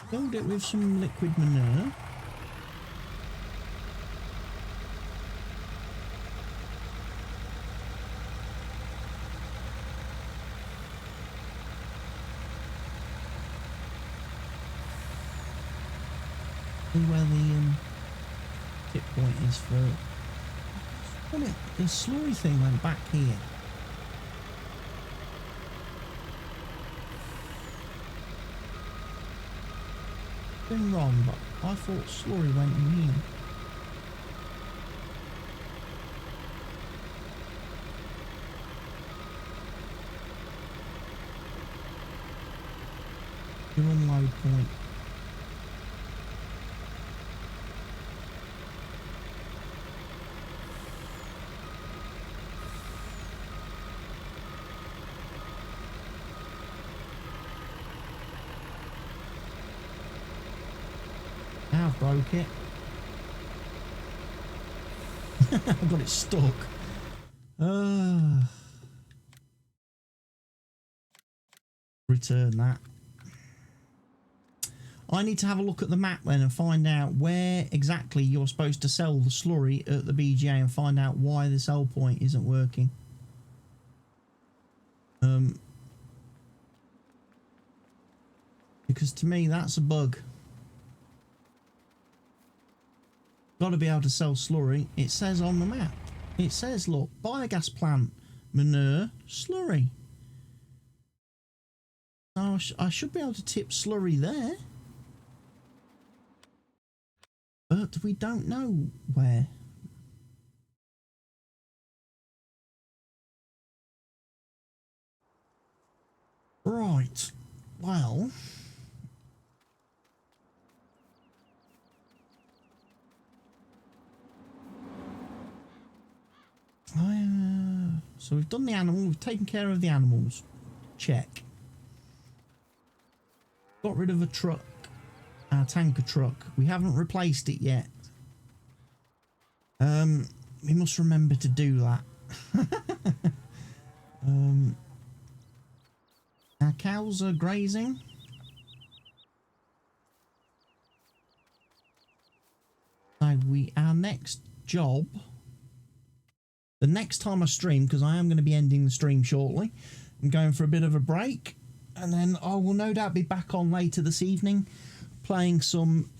Filled it with some liquid manure. See where the tip point is for. The slurry thing went back here. Been wrong, but I thought slurry went in here. The unload point. Now I've broke it. I've got it stuck. Return that. I need to have a look at the map then and find out where exactly you're supposed to sell the slurry at the BGA and find out why the sell point isn't working. Because to me that's a bug. Got to be able to sell slurry. It says on the map. It says, look, biogas plant, manure, slurry. So I should be able to tip slurry there. But we don't know where. Right. Well. So we've done the animal, we've taken care of the animals. Check. Got rid of a truck, our tanker truck. We haven't replaced it yet. We must remember to do that. Our cows are grazing. So our next job, the next time I stream, because I am going to be ending the stream shortly, I'm going for a bit of a break, and then I will no doubt be back on later this evening playing some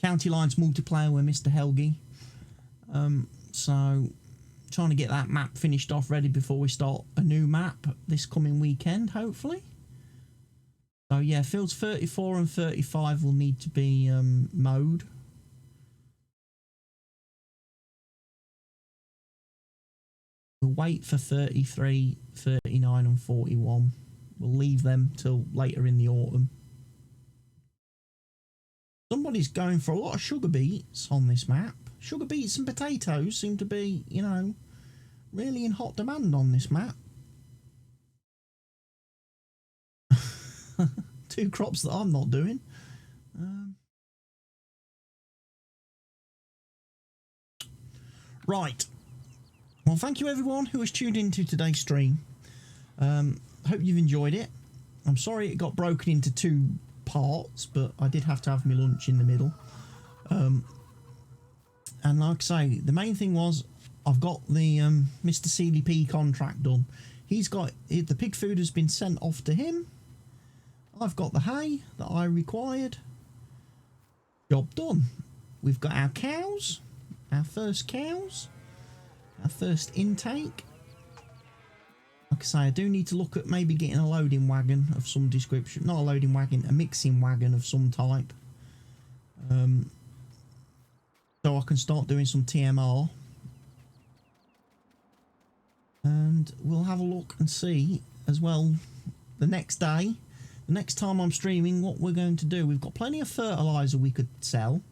County Lines multiplayer with Mr. Helgi. So trying to get that map finished off ready before we start a new map this coming weekend, hopefully. So yeah, fields 34 and 35 will need to be mowed. We'll wait for 33, 39 and 41. We'll leave them till later in the autumn. Somebody's going for a lot of sugar beets on this map. Sugar beets and potatoes seem to be, you know, really in hot demand on this map. Two crops that I'm not doing. Right. Well, thank you everyone who has tuned into today's stream. Hope you've enjoyed it. I'm sorry it got broken into two parts, but I did have to have my lunch in the middle. And like I say, the main thing was I've got the Mr. CDP contract done. He's got the pig food has been sent off to him. I've got the hay that I required. Job done. We've got our cows, our first intake. Like I say, I do need to look at maybe getting a loading wagon of some description. Not a loading wagon, a mixing wagon of some type. So I can start doing some TMR. And we'll have a look and see as well the next day, the next time I'm streaming, what we're going to do. We've got plenty of fertiliser we could sell.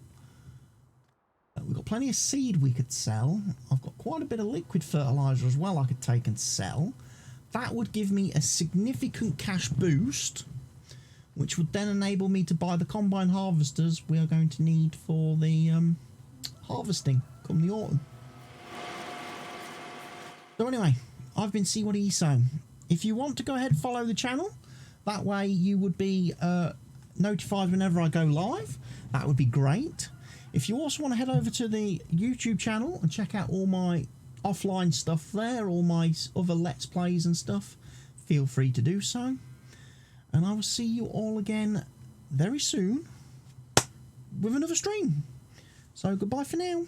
We've got plenty of seed we could sell. I've got quite a bit of liquid fertiliser as well I could take and sell. That would give me a significant cash boost, which would then enable me to buy the combine harvesters we are going to need for the harvesting come the autumn. So anyway, I've been CWATTYESO. If you want to go ahead and follow the channel, that way you would be notified whenever I go live. That would be great. If you also want to head over to the YouTube channel and check out all my offline stuff there, all my other Let's Plays and stuff, feel free to do so. And I will see you all again very soon with another stream. So goodbye for now.